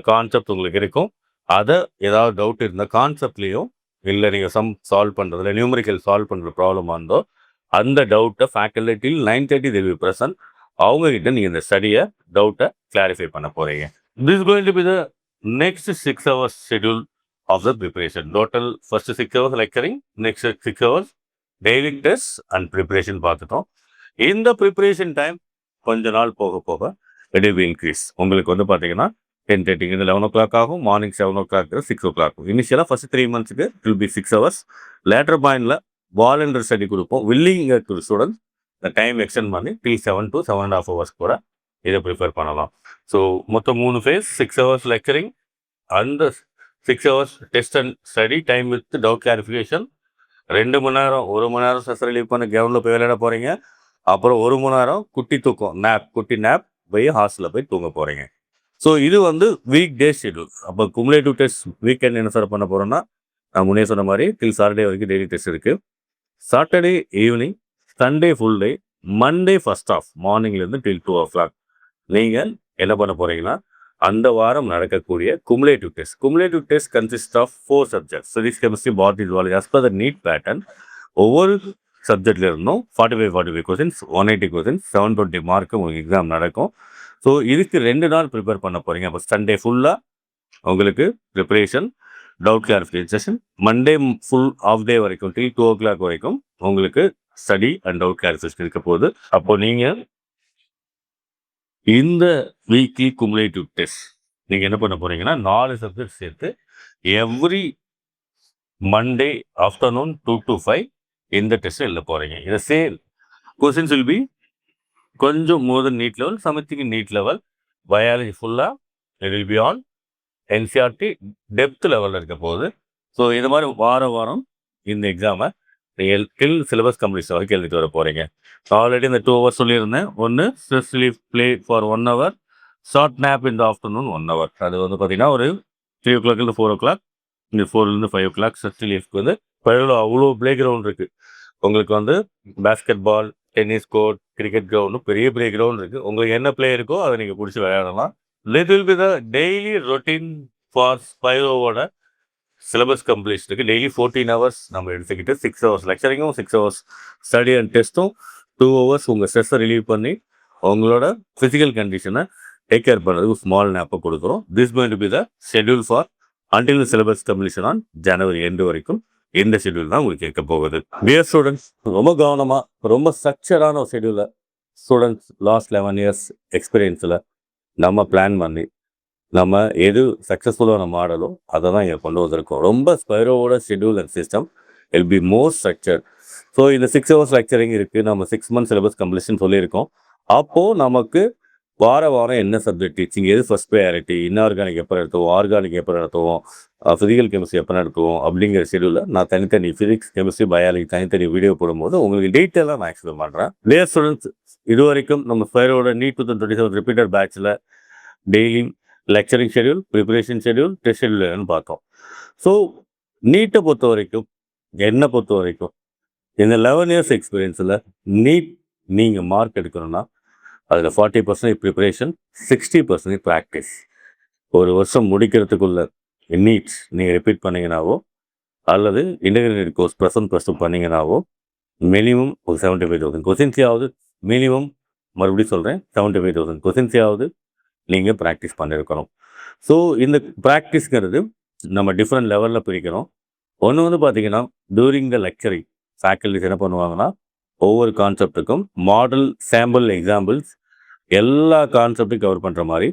கான்செப்ட் உங்களுக்கு இருக்கும். அதை ஏதாவது டவுட் இருந்தால் கான்செப்ட்லேயும் இல்லை நீங்கள் சம் சால்வ் பண்ணுறதுல நியூமரிக்கல் சால்வ் பண்ணுற ப்ராப்ளமாக இருந்தோ அந்த டவுட்டை ஃபேக்கல்ட்டியில் 9:30 they will be present. அவங்ககிட்ட நீங்கள் இந்த ஸ்டடியை டவுட்டை கிளாரிஃபை பண்ண போகிறீங்க. This going to be the next 6 hours schedule of the preparation. Total first 6 hours lecturing, next 6 hours daily test and preparation பார்த்துட்டோம். இந்த ப்ரிப்பரேஷன் டைம் கொஞ்ச நாள் போக போக இட் வில் இன்க்ரீஸ். உங்களுக்கு வந்து பார்த்தீங்கன்னா 10:30 இந்த 11 o'clock ஆகும். Morning 7 o'clock 6 o'clock. இனிஷியலாக ஃபர்ஸ்ட் 3 monthsக்கு it will be 6 hours. Later பாயிண்டில் வாலண்டரி ஸ்டடி கொடுப்போம். வில்லிங் இருக்கிற ஸ்டூடெண்ட்ஸ் இந்த டைம் எக்ஸ்டெண்ட் பண்ணி 7 to 7.5 hours கூட இதை ப்ரிப்பேர் பண்ணலாம். ஸோ மொத்தம் 3 phase, 6 hours லெக்சரிங், அந்த 6 hours test and study time with doubt clarification. 2 மணி நேரம் 1 மணி நேரம் செசரி லீவ் பண்ணி கிரவுண்டில் போய் விளையாட போகிறீங்க. அப்புறம் 1 மணி நேரம் குட்டி தூக்கம், குட்டி நேப் போய் ஹாஸ்டலில் போய் தூங்க போகிறீங்க. ஸோ இது வந்து வீக் டே ஷெடியூல். அப்போ குமுலேட்டிவ் டெஸ்ட் வீக்கெண்ட் என்ன சார் பண்ண போகிறோன்னா, நான் முன்னே சொன்ன மாதிரி டில் சாட்டர்டே வரைக்கும் டெய்லி டெஸ்ட் இருக்குது. Saturday evening, Sunday full day, Monday first half மார்னிங்லேருந்து டில் 2 o'clock நீங்கள் என்ன பண்ண போகிறீங்கன்னா, அந்த வாரம் நடக்கக்கூடிய cumulative test. Cumulative test consist of 4 subjects. Physics, chemistry, botany, zoology. as per the NEET pattern ஒவ்வொரு சப்ஜெக்ட்ல இருந்தும் 45 கொஸ்டின்ஸ், 180 கொஸ்டின்ஸ், 720 மார்க்கு உங்களுக்கு எக்ஸாம் நடக்கும். ஸோ இதுக்கு 2 நாள் ப்ரிப்பேர் பண்ண போகிறீங்க. அப்போ சண்டே ஃபுல்லாக உங்களுக்கு preparation, doubt clarification session. Monday full half day வரைக்கும் டில் 2 o'clock வரைக்கும் உங்களுக்கு ஸ்டடி அண்ட் டவுட் கிளாரிஃபிகேஷன் இருக்க போகுது. அப்போ நீங்கள் இந்த வீக்லி குமுலேட்டிவ் டெஸ்ட் நீங்கள் என்ன பண்ண போகிறீங்கன்னா, 4 சப்ஜெக்ட் சேர்த்து எவ்ரி மண்டே ஆஃப்டர்நூன் 2 to 5 இந்த டெஸ்ட் எழுத போகிறீங்க. இதை சேம் கொஸ்டின்ஸ் வில் பி கொஞ்சம் more than NEET level, something NEET level. Biology ஃபுல்லாக it will be on NCERT depth லெவலில் இருக்க போகுது. ஸோ இது மாதிரி வாரம் இந்த எக்ஸாமை நீங்கள் டில் சிலபஸ் கம்ப்ளீஷன் வரைக்கும் எழுதிட்டு வர போகிறீங்க. ஆல்ரெடி இந்த 2 hours சொல்லியிருந்தேன். ஒன்று stress relief play for 1 hour, short nap இந்த ஆஃப்டர்நூன் 1 hour. அது வந்து பார்த்தீங்கன்னா ஒரு 3 o'clock to 4 o'clock, இந்த 4 to 5 o'clock ஸ்ட்ரெஸ் ரிலீஃப்க்கு வந்து அவ்வளோ ப்ளே கிரவுண்ட் இருக்குது. உங்களுக்கு வந்து basketball, tennis court, cricket ground, பெரிய கிரவுண்ட் இருக்குது. உங்களுக்கு என்ன பிளே இருக்கோ அதை நீங்கள் பிடிச்சி விளையாடலாம். This will be the daily routine for ஸ்பைரோவோட சிலபஸ் கம்ப்ளீஷனுக்கு. டெய்லி 14 hours நம்ம எடுத்துக்கிட்டு 6 hours லெக்சரிங்கும், 6 hours ஸ்டடி அண்ட் டெஸ்ட்டும், 2 hours உங்கள் ஸ்ட்ரெஸ்ஸை ரிலீவ் பண்ணி உங்களோட ஃபிசிக்கல் கண்டிஷனை டேக் கேர் பண்ணுறதுக்கு ஸ்மால் நேப்பை கொடுக்குறோம். This going to be the schedule for until syllabus completion on January end வரைக்கும். இந்த ஷெட்யூல் தான் உங்களுக்கு கேட்க போகுது. டியர் ஸ்டூடெண்ட்ஸ், ரொம்ப கவனமாக, ரொம்ப ஸ்ட்ரக்சரான ஒரு ஷெட்யூலை ஸ்டூடெண்ட்ஸ் லாஸ்ட் 11 years எக்ஸ்பீரியன்ஸில் நம்ம பிளான் பண்ணி நம்ம எது சக்ஸஸ்ஃபுல்லான மாடலோ அதை தான் இங்கே கொண்டு வந்திருக்கோம். ரொம்ப ஸ்பைரோவோட schedule and system will be more structure. So இந்த 6 hours லெக்சரிங் இருக்குது. நம்ம 6 months சிலபஸ் கம்ப்ளீஷன் சொல்லியிருக்கோம். அப்போது நமக்கு வாரம் என்ன சப்ஜெக்ட் டீச்சிங், எது ஃபஸ்ட் ப்ரையாரிட்டி, இன்ஆர்கானிக் எப்போ நடத்துவோம், ஆர்கானிக் எப்போ நடத்துவோம், ஃபிசிக்கல் கெமிஸ்ட்ரி எப்போ நடத்துவோம் அப்படிங்கிற ஷெட்யூலில் நான் தனித்தனி ஃபிசிக்ஸ், கெமிஸ்ட்ரி, பயாலஜி தனித்தனி வீடியோ போடும்போது உங்களுக்கு டீட்டெயிலாக நான் எக்ஸ்பிளைன் பண்ணுறேன். டியர் ஸ்டூடெண்ட்ஸ், இது வரைக்கும் நம்ம ஸ்பைரோட நீட் 2027 ரிப்பீட்டட் பேட்சில் daily lecturing schedule, preparation schedule, test ஷெட்யூல்னு பார்த்தோம். ஸோ நீட்டை பொறுத்த வரைக்கும், என்னை பொறுத்த வரைக்கும், இந்த 11 years எக்ஸ்பீரியன்ஸில் நீட் நீங்கள் மார்க் எடுக்கணும்னா அதில் 40% ப்ரிப்பரேஷன், 60% ப்ராக்டிஸ். ஒரு வருஷம் முடிக்கிறதுக்குள்ள நீட்ஸ் நீங்கள் ரிப்பீட் பண்ணிங்கனாவோ அல்லது இன்டெகிரேட்டட் கோர்ஸ் +1+2 பண்ணிங்கனாவோ மினிமம் ஒரு 75,000 கொஸ்டின்ஸையாவது, மினிமம் மறுபடியும் சொல்கிறேன் 75,000 கொஸ்டின்ஸையாவது நீங்கள் ப்ராக்டிஸ் பண்ணியிருக்கணும். ஸோ இந்த ப்ராக்டிஸ்ங்கிறது நம்ம டிஃப்ரெண்ட் லெவலில் பிரிக்கிறோம். ஒன்று வந்து பார்த்திங்கன்னா டூரிங் த லெக்சரிங் ஃபேக்கல்டிஸ் என்ன பண்ணுவாங்கன்னா ஒவ்வொரு கான்செப்டுக்கும் மாடல், சாம்பிள், எக்ஸாம்பிள்ஸ் எல்லா கான்செப்டையும் கவர் பண்ணுற மாதிரி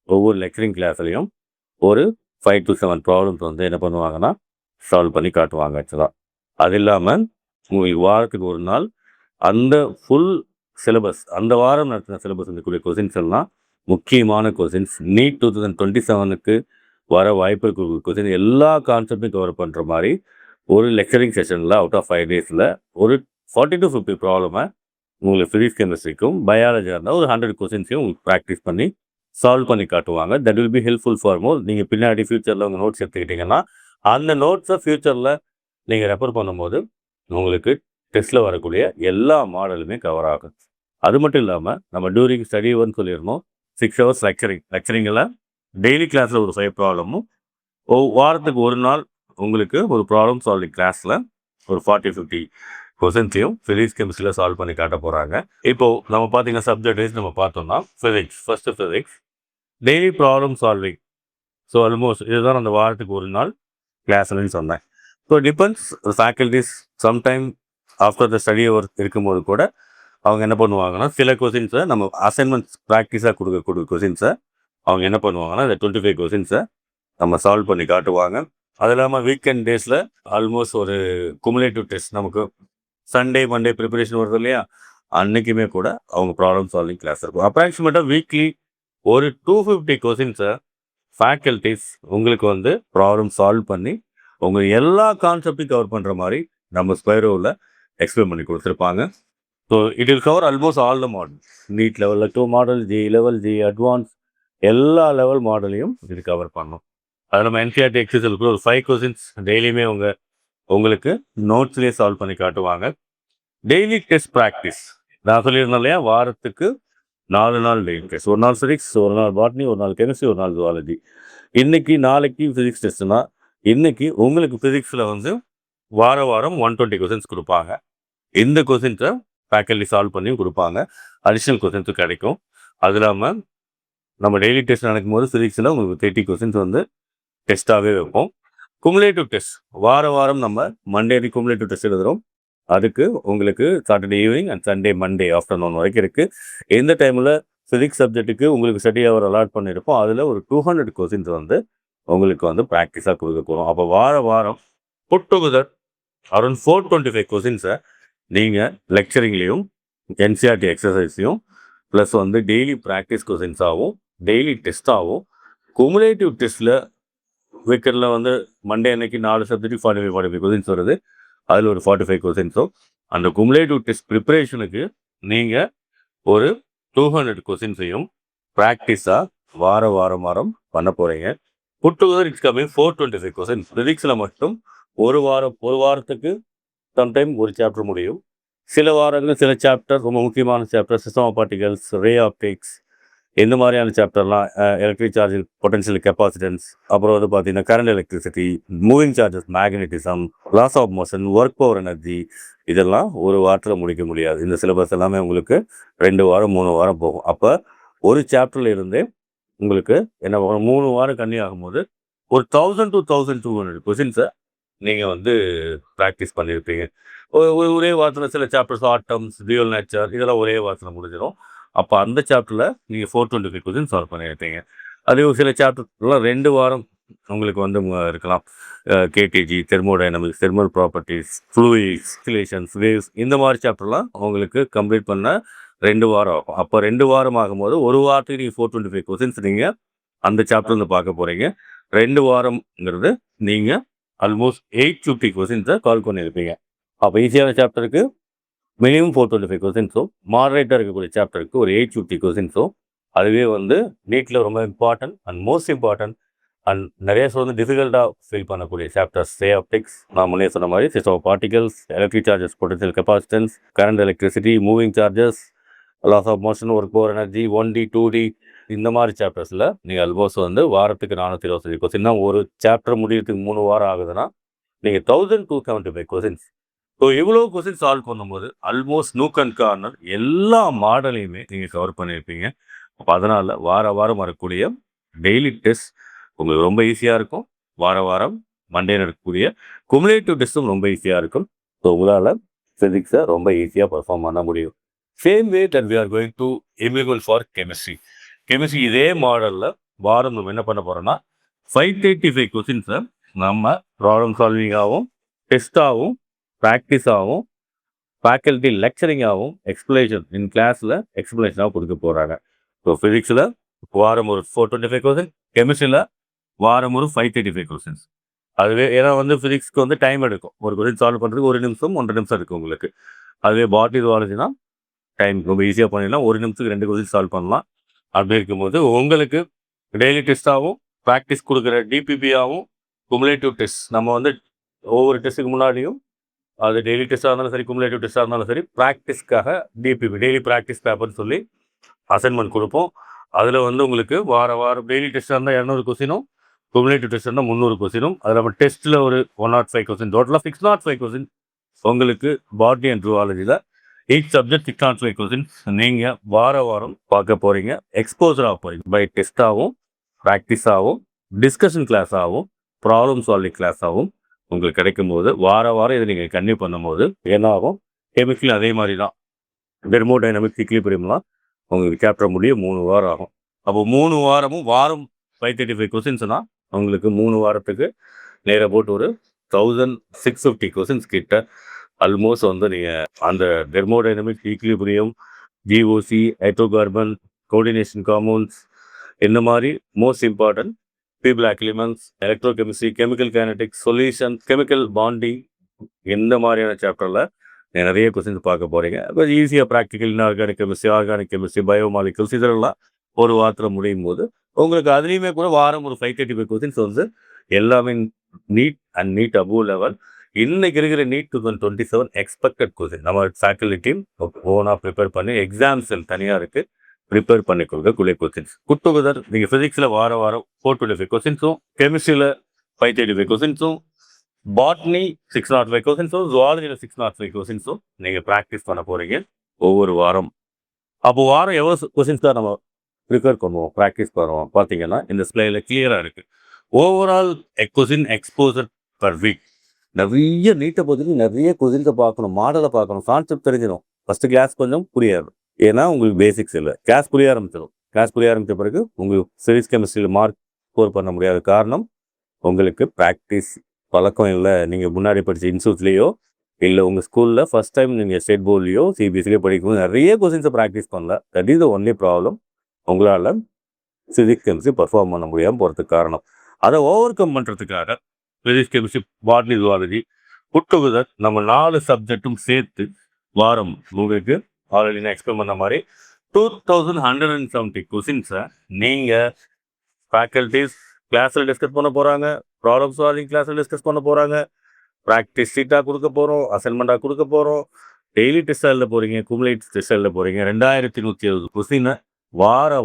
ஒவ்வொரு லெக்சரிங் கிளாஸ்லையும் ஒரு 5 to 7 ப்ராப்ளம்ஸ் வந்து என்ன பண்ணுவாங்கன்னா சால்வ் பண்ணி காட்டுவாங்க. ஆக்சுவலாக அது இல்லாமல் உங்களுக்கு வாரத்துக்கு ஒரு நாள் அந்த ஃபுல் சிலபஸ், அந்த வாரம் நடத்தின சிலபஸ் இருக்கக்கூடிய கொஸ்டின்ஸ் எல்லாம் முக்கியமான கொஸ்டின்ஸ், நீட் 2027க்கு வர வாய்ப்பு இருக்கக்கூடிய கொஸ்டின் எல்லா கான்செப்டையும் கவர் பண்ணுற மாதிரி ஒரு லெக்சரிங் செஷனில் அவுட் ஆஃப் 5 days ஒரு 40 to 50 ப்ராப்ளமை உங்களுக்கு ஃபிசிக்ஸ், கெமிஸ்ட்ரிக்கும், பயாலஜியாக இருந்தால் ஒரு 100 கொஸ்டின்ஸையும் உங்களுக்கு ப்ராக்டிஸ் பண்ணி சால்வ் பண்ணி காட்டுவாங்க. That will be helpful for more. நீங்கள் பின்னாடி ஃப்யூச்சரில் உங்கள் நோட்ஸ் எடுத்துக்கிட்டிங்கன்னா அந்த நோட்ஸை ஃப்யூச்சரில் நீங்கள் ரெஃபர் பண்ணும்போது உங்களுக்கு டெஸ்ட்டில் வரக்கூடிய எல்லா மாடலுமே கவர் ஆகும். அது மட்டும் இல்லாமல் நம்ம டூரிங் ஸ்டடி ஒன் சொல்லியிருந்தோம் 6 hours லெக்சரிங்கில் டெய்லி கிளாஸில் ஒரு 5 ப்ராப்ளமும், வாரத்துக்கு ஒரு நாள் உங்களுக்கு ஒரு ப்ராப்ளம் சால்விங் கிளாஸில் ஒரு 40-50 கொஸ்டின்ஸையும் ஃபிசிக்ஸ், கெமிஸ்ட்ரியில் சால்வ் பண்ணி காட்ட போகிறாங்க. இப்போது நம்ம பார்த்தீங்கன்னா சப்ஜெக்ட் வைஸ் நம்ம பார்த்தோம்னா physics, first physics daily problem solving. So almost இதுதான் அந்த வாரத்துக்கு ஒரு நாள் கிளாஸ்லன்னு சொன்னேன். So depends faculties sometime after the study hour இருக்கும்போது கூட அவங்க என்ன பண்ணுவாங்கன்னா சில கொஸ்டின்ஸை நம்ம அசைன்மெண்ட்ஸ் ப்ராக்டிஸாக கொடுக்க கொஸ்டின்ஸை அவங்க என்ன பண்ணுவாங்கன்னா இந்த 25 கொஸ்டின்ஸை நம்ம சால்வ் பண்ணி காட்டுவாங்க. அது இல்லாமல் வீக்கெண்ட் டேஸில் ஆல்மோஸ்ட் ஒரு குமுலேட்டிவ் டெஸ்ட் நமக்கு சண்டே, மண்டே ப்ரிப்பரேஷன் வருது இல்லையா, அன்றைக்குமே கூட அவங்க ப்ராப்ளம் சால்விங் கிளாஸ் இருக்கும். அப்ராக்சிமேட்டாக வீக்லி ஒரு 250 கொஸ்டின்ஸை ஃபேக்கல்டிஸ் உங்களுக்கு வந்து ப்ராப்ளம் சால்வ் பண்ணி உங்கள் எல்லா கான்செப்டையும் கவர் பண்ணுற மாதிரி நம்ம ஸ்பைரோவில் எக்ஸ்பிளைன் பண்ணி கொடுத்துருப்பாங்க. So it will cover almost all the model. NEET லெவலில் 2 model, JEE level, JEE advance, எல்லா லெவல் மாடலையும் இது கவர் பண்ணோம். அது நம்ம என்சிஆர்டி எக்ஸசைஸ் ஒரு 5 கொஸ்டின்ஸ் டெய்லியுமே உங்களுக்கு நோட்ஸ்லேயே சால்வ் பண்ணி காட்டுவாங்க. டெய்லி டெஸ்ட் ப்ராக்டிஸ் நான் சொல்லியிருந்தேன் இல்லையா, வாரத்துக்கு 4 நாள் டெய்லி டெஸ்ட். ஒரு நாள் ஃபிசிக்ஸ், ஒரு நாள் பாட்னி, ஒரு நாள் கெமிஸ்ட்ரி, ஒரு நாள் ஜுவாலஜி. நாளைக்கு ஃபிசிக்ஸ் டெஸ்ட்னா இன்னைக்கு உங்களுக்கு ஃபிசிக்ஸில் வந்து வாரம் 120 கொஸ்டின்ஸ் கொடுப்பாங்க. இந்த கொஸ்டின்ஸை ஃபேக்கல்டி சால்வ் பண்ணியும் கொடுப்பாங்க. அடிஷ்னல் கொஸ்டின்ஸும் கிடைக்கும். அது இல்லாமல் நம்ம டெய்லி டெஸ்ட் நடக்கும்போது ஃபிசிக்ஸில் உங்களுக்கு 30 கொஸ்டின்ஸ் வந்து டெஸ்ட்டாகவே வைப்போம். குமுலேட்டிவ் டெஸ்ட் வாரம் நம்ம மண்டே குமுலேட்டிவ் டெஸ்ட் எழுதுகிறோம். அதுக்கு உங்களுக்கு Saturday evening and Sunday, Monday afternoon வரைக்கும் இருக்குது. எந்த டைமில் ஃபிசிக்ஸ் சப்ஜெக்ட்டுக்கு உங்களுக்கு ஸ்டடி ஹவர் அலாட் பண்ணியிருப்போம் அதில் ஒரு 200 கொஸ்டின்ஸ் வந்து உங்களுக்கு வந்து ப்ராக்டிஸாக கொடுக்கக்கூடும். அப்போ வாரம் புட் டுகெதர் அரௌண்ட் 425 கொஸ்டின்ஸை நீங்கள் லெக்சரிங்லேயும் என்சிஆர்டி எக்ஸசைஸையும் ப்ளஸ் வந்து டெய்லி ப்ராக்டிஸ் கொஸ்டின்ஸாகவும் டெய்லி டெஸ்ட்டாகவும் குமுலேட்டிவ் டெஸ்ட்டில் வைக்கிறதுல வந்து மண்டே அன்னைக்கு 4 சப்ஜெக்ட் 45 கொஸ்டின்ஸ் வருது. அதில் ஒரு 45 கொஸ்டின்ஸும் அந்த குமுலேட்டிவ் டெஸ்ட் ப்ரிப்பரேஷனுக்கு நீங்கள் ஒரு 200 கொஸ்டின்ஸையும் ப்ராக்டிஸாக வாரம் பண்ண போகிறீங்க. Put together it's coming 425 question. ஃபிசிக்ஸில் மட்டும் ஒரு வாரத்துக்கு சம்டைம் ஒரு சாப்டர் முடியும். சில வாரங்கள் சில சாப்டர் ரொம்ப முக்கியமான chapter, system of particles, ray optics, இந்த மாதிரியான சாப்டர்லாம், எலக்ட்ரிக் சார்ஜ், பொட்டன்ஷியல் கெப்பாசிட்டன்ஸ், அப்புறம் வந்து பார்த்தீங்கன்னா current electricity, moving charges, magnetism, laws of motion, work power energy, இதெல்லாம் ஒரு வாரத்தில் முடிக்க முடியாது. இந்த சிலபஸ் எல்லாமே உங்களுக்கு 2 வாரம் 3 வாரம் போகும். அப்போ ஒரு சாப்டரில் இருந்தே உங்களுக்கு என்ன 3 வாரம் கண்ணி ஆகும்போது ஒரு 1000 to 1200 கொஸ்டின்ஸை நீங்கள் வந்து ப்ராக்டிஸ் பண்ணியிருப்பீங்க. ஒரே வாரத்தில் சில சாப்டர்ஸ், ஆட்டம்ஸ், ரியல் நேச்சர், இதெல்லாம் ஒரே வாரத்தில் முடிஞ்சிடும். அப்போ அந்த சாப்டரில் நீங்கள் 425 கொஸ்டின் சால்வ் பண்ணியிருப்பீங்க. அதே ஒரு சில சாப்டர்லாம் 2 வாரம் உங்களுக்கு வந்து இருக்கலாம். KTG, thermodynamics, thermal properties, fluids, oscillations, waves, இந்த மாதிரி சாப்டர்லாம் உங்களுக்கு கம்ப்ளீட் பண்ண 2 வாரம் ஆகும். அப்போ 2 வாரம் ஆகும்போது ஒரு வாரத்துக்கு நீங்கள் 425 கொஸ்டின்ஸ் நீங்கள் அந்த சாப்டர்லேருந்து பார்க்க போகிறீங்க. 2 வாரம்ங்கிறது நீங்கள் ஆல்மோஸ்ட் 850 கொஸ்டின்ஸை கால் பண்ணியிருப்பீங்க. அப்போ ஈஸியான சாப்டருக்கு மினிமம் 425 கொஸ்டின்ஸும், மாடரேட்டாக இருக்கக்கூடிய சாப்டருக்கு ஒரு 850 கொஸ்டின்ஸும், அதுவே வந்து நீட்டில் ரொம்ப important and most important and நிறைய வந்து டிஃபிகல்ட்டாக ஃபீல் பண்ணக்கூடிய சாப்டர்ஸ், ரே ஆப்டிக்ஸ், நான் முன்னே சொன்ன மாதிரி system of particles, electric charges, potential capacitance, current electricity, moving charges, laws of motion, work power energy, 1D 2D, இந்த மாதிரி சாப்டர்ஸில் நீங்கள் ஆல்மோஸ்ட் வந்து வாரத்துக்கு 425 கொஸ்டின் தான். ஒரு சாப்டர் முடியறதுக்கு 3 வாரம் ஆகுதுன்னா நீங்கள் 1275 கொஸ்டின்ஸ். ஸோ இவ்வளோ கொஸ்டின் சால்வ் பண்ணும்போது ஆல்மோஸ்ட் நூக் அண்ட் கார்னர் எல்லா மாடலையுமே நீங்கள் கவர் பண்ணியிருப்பீங்க. அப்போ அதனால் வாரம் வரக்கூடிய டெய்லி டெஸ்ட் உங்களுக்கு ரொம்ப ஈஸியாக இருக்கும். வாரம் மண்டே நடக்கக்கூடிய குமுலேட்டிவ் டெஸ்ட்டும் ரொம்ப ஈஸியாக இருக்கும். ஸோ உங்களால் ஃபிசிக்ஸை ரொம்ப ஈஸியாக பர்ஃபார்ம் பண்ண முடியும். Same way that we are going to implement for chemistry இதே மாடலில் வாரம் நம்ம என்ன பண்ண போகிறோம்னா 535 கொஸ்டின்ஸை நம்ம ப்ராப்ளம் சால்விங்காகவும் டெஸ்ட்டாகவும் ப்ராக்டிஸாகவும் ஃபேக்கல்ட்டி லெக்சரிங்காகவும் எக்ஸ்பிளேஷன் இன் கிளாஸில் எக்ஸ்பிளேஷனாகவும் கொடுக்க போகிறாங்க. ஸோ ஃபிசிக்ஸில் வாரம் ஒரு 425 கொஸ்டின், கெமிஸ்ட்ரியில் வாரம் ஒரு 535 கொஸ்டின்ஸ். அதுவே ஏன்னா வந்து ஃபிசிக்ஸ்க்கு வந்து டைம் எடுக்கும். ஒரு கொஸ்டின் சால்வ் பண்ணுறதுக்கு 1 நிமிஷம் 1.5 நிமிஷம் இருக்குது உங்களுக்கு. அதுவே பாட்னி ஜுவாலஜினா டைம் ரொம்ப ஈஸியாக பண்ணிடலாம். 1 நிமிஷத்துக்கு 2 கொஸ்டின் சால்வ் பண்ணலாம். அப்படி இருக்கும்போது உங்களுக்கு டெய்லி டெஸ்ட்டாகவும் ப்ராக்டிஸ் கொடுக்குற டிபிபியாகவும் குமுலேட்டிவ் டெஸ்ட் நம்ம வந்து ஒவ்வொரு டெஸ்ட்டுக்கு முன்னாடியும் அது டெய்லி டெஸ்ட்டாக இருந்தாலும் சரி, குமுலேட்டிவ் டெஸ்ட்டாக இருந்தாலும் சரி, ப்ராக்டிஸ்க்காக டிபிபி டெய்லி ப்ராக்டிஸ் பேப்பர்னு சொல்லி அசைன்மெண்ட் கொடுப்போம். அதில் வந்து உங்களுக்கு வாரம் டெய்லி டெஸ்ட்டாக இருந்தால் 200 கொஸ்டினும், குமுலேட்டிவ் டெஸ்ட் இருந்தால் 300 கொஸ்டினும், அதில் நம்ம டெஸ்ட்டில் ஒரு 105 கொஸ்டின், டோட்டலாக 605 கொஸ்டின் உங்களுக்கு பாட்னி அண்ட் ஜூவாலஜியில் ஈச் சப்ஜெக்ட் 605 கொஸ்டின்ஸ் நீங்கள் வாரம் பார்க்க போகிறீங்க. எக்ஸ்போசர் ஆக போகிறீங்க பை டெஸ்ட்டாகவும் ப்ராக்டிஸாகவும் டிஸ்கஷன் கிளாஸாகவும் ப்ராப்ளம் சால்விங் கிளாஸாகவும் உங்களுக்கு கிடைக்கும் போது வாரம் இதை நீங்கள் கன்டினியூ பண்ணும்போது என்னாகும், கெமிஸ்ட்ரியில் அதே மாதிரி தான் தெர்மோடைனமிக்ஸ், ஈக்லிபிரியம்லாம் உங்களுக்கு கேப்டர் முடிய 3 வாரம் ஆகும். அப்போ 3 வாரமும் வாரம் 535 கொஸ்டின்ஸ்னால் உங்களுக்கு 3 வாரத்துக்கு நேராக போட்டு ஒரு 1650 கொஸ்டின்ஸ் கிட்ட ஆல்மோஸ்ட் வந்து நீங்கள் அந்த thermodynamics, equilibrium, GOC, hydrocarbon, coordination compounds, இந்த மாதிரி most important p block elements, electrochemistry, chemical kinetics, solution, chemical bonding, இந்த மாதிரியான சாப்டரில் நிறைய கொஸ்டின்ஸ் பார்க்க போகிறீங்க. இப்போ ஈஸியாக ப்ராக்டிக்கல் இன்ஆர்கானிக் கெமிஸ்ட்ரி, பயோமாலிகல்ஸ், இதெல்லாம் ஒரு வாரத்தில் முடியும் போது உங்களுக்கு அதுலேயுமே கூட வாரம் ஒரு 535 கொஸ்டின்ஸ் வந்து எல்லாமே NEET and NEET above level. இன்னைக்கு இருக்கிற நீட் 2027 எக்ஸ்பெக்டட் கொஸ்டின் நம்ம ஃபேக்கல்டி டீம் ஓனாக ப்ரிப்பேர் பண்ணி எக்ஸாம்ஸ் தனியாக இருக்குது, ப்ரிப்பேர் பண்ணி கொடுக்கக்கூடிய கொஸ்டின்ஸ். குட் டுகெதர் நீங்கள் ஃபிசிக்ஸில் வாரம் 425 கொஸ்டின்ஸும், கெமிஸ்ட்ரியில் 535 கொஸ்டின்ஸும், பாட்னி 605 கொஸ்டின்ஸும், ஜுவாலஜியில் 605 கொஸ்டின்ஸும் நீங்கள் ப்ராக்டிஸ் பண்ண போகிறீங்க ஒவ்வொரு வாரம். அப்போ வாரம் எவ்வளோ கொஸ்டின்ஸ் தான் நம்ம ப்ரிப்பேர் பண்ணுவோம், ப்ராக்டிஸ் பண்ணுவோம் பார்த்தீங்கன்னா இந்த ஸ்லைடில் கிளியராக இருக்குது. Overall question exposure per week. நிறைய நீட்டை பொறுத்து நிறைய கொஸ்டின்ஸை பார்க்கணும், மாடலை பார்க்கணும், கான்செப்ட் தெரிஞ்சிடும். ஃபஸ்ட்டு கிளாஸ் கொஞ்சம் புரியாது, ஏன்னா உங்களுக்கு பேசிக்ஸ் இல்லை. கிளாஸ் புரிய ஆரம்பிச்சிடும். கிளாஸ் புரிய ஆரம்பித்த பிறகு உங்களுக்கு ஃபிசிக்ஸ் கெமிஸ்ட்ரியில் மார்க் ஸ்கோர் பண்ண முடியாத காரணம் உங்களுக்கு ப்ராக்டிஸ் பழக்கம் இல்லை. நீங்கள் முன்னாடி படித்த இன்ஸ்டியூட்லேயோ இல்லை உங்கள் ஸ்கூலில் ஃபஸ்ட் டைம் நீங்கள் ஸ்டேட் போர்ட்லேயோ சிபிஎஸ்சிலையோ படிக்கும்போது நிறைய கொஸ்டின்ஸை ப்ராக்டிஸ் பண்ணல. That is the only problem. உங்களால் ஃபிசிக்ஸ் கெமிஸ்ட்ரி பர்ஃபார்ம் பண்ண முடியாமல் போகிறதுக்கு காரணம். அதை ஓவர் கம் பண்ணுறதுக்காக ஃபிசிக்ஸ் கெமிஸ்ட்ரி பாட்னி ஜுவாலஜி புட்டுகுதர் நம்ம 4 சப்ஜெக்டும் சேர்த்து வாரம் உங்களுக்கு ஆல்ரெடி நான் எக்ஸ்பிளைன் பண்ண மாதிரி 2170 கொஸ்டின்ஸை நீங்கள் ஃபேக்கல்டிஸ் கிளாஸில் டிஸ்கஸ் பண்ண போகிறாங்க, ப்ராப்ளம் சால்விங் கிளாஸில் டிஸ்கஸ் பண்ண போகிறாங்க, ப்ராக்டிஸ் ஷீட்டாக கொடுக்க போகிறோம், அசைன்மெண்ட்டாக கொடுக்க போகிறோம், டெய்லி டெஸ்ட் எழுத போகிறீங்க, குமுலேட்டிவ் டெஸ்ட் எழுத போகிறீங்க. 2170 கொஸ்டினை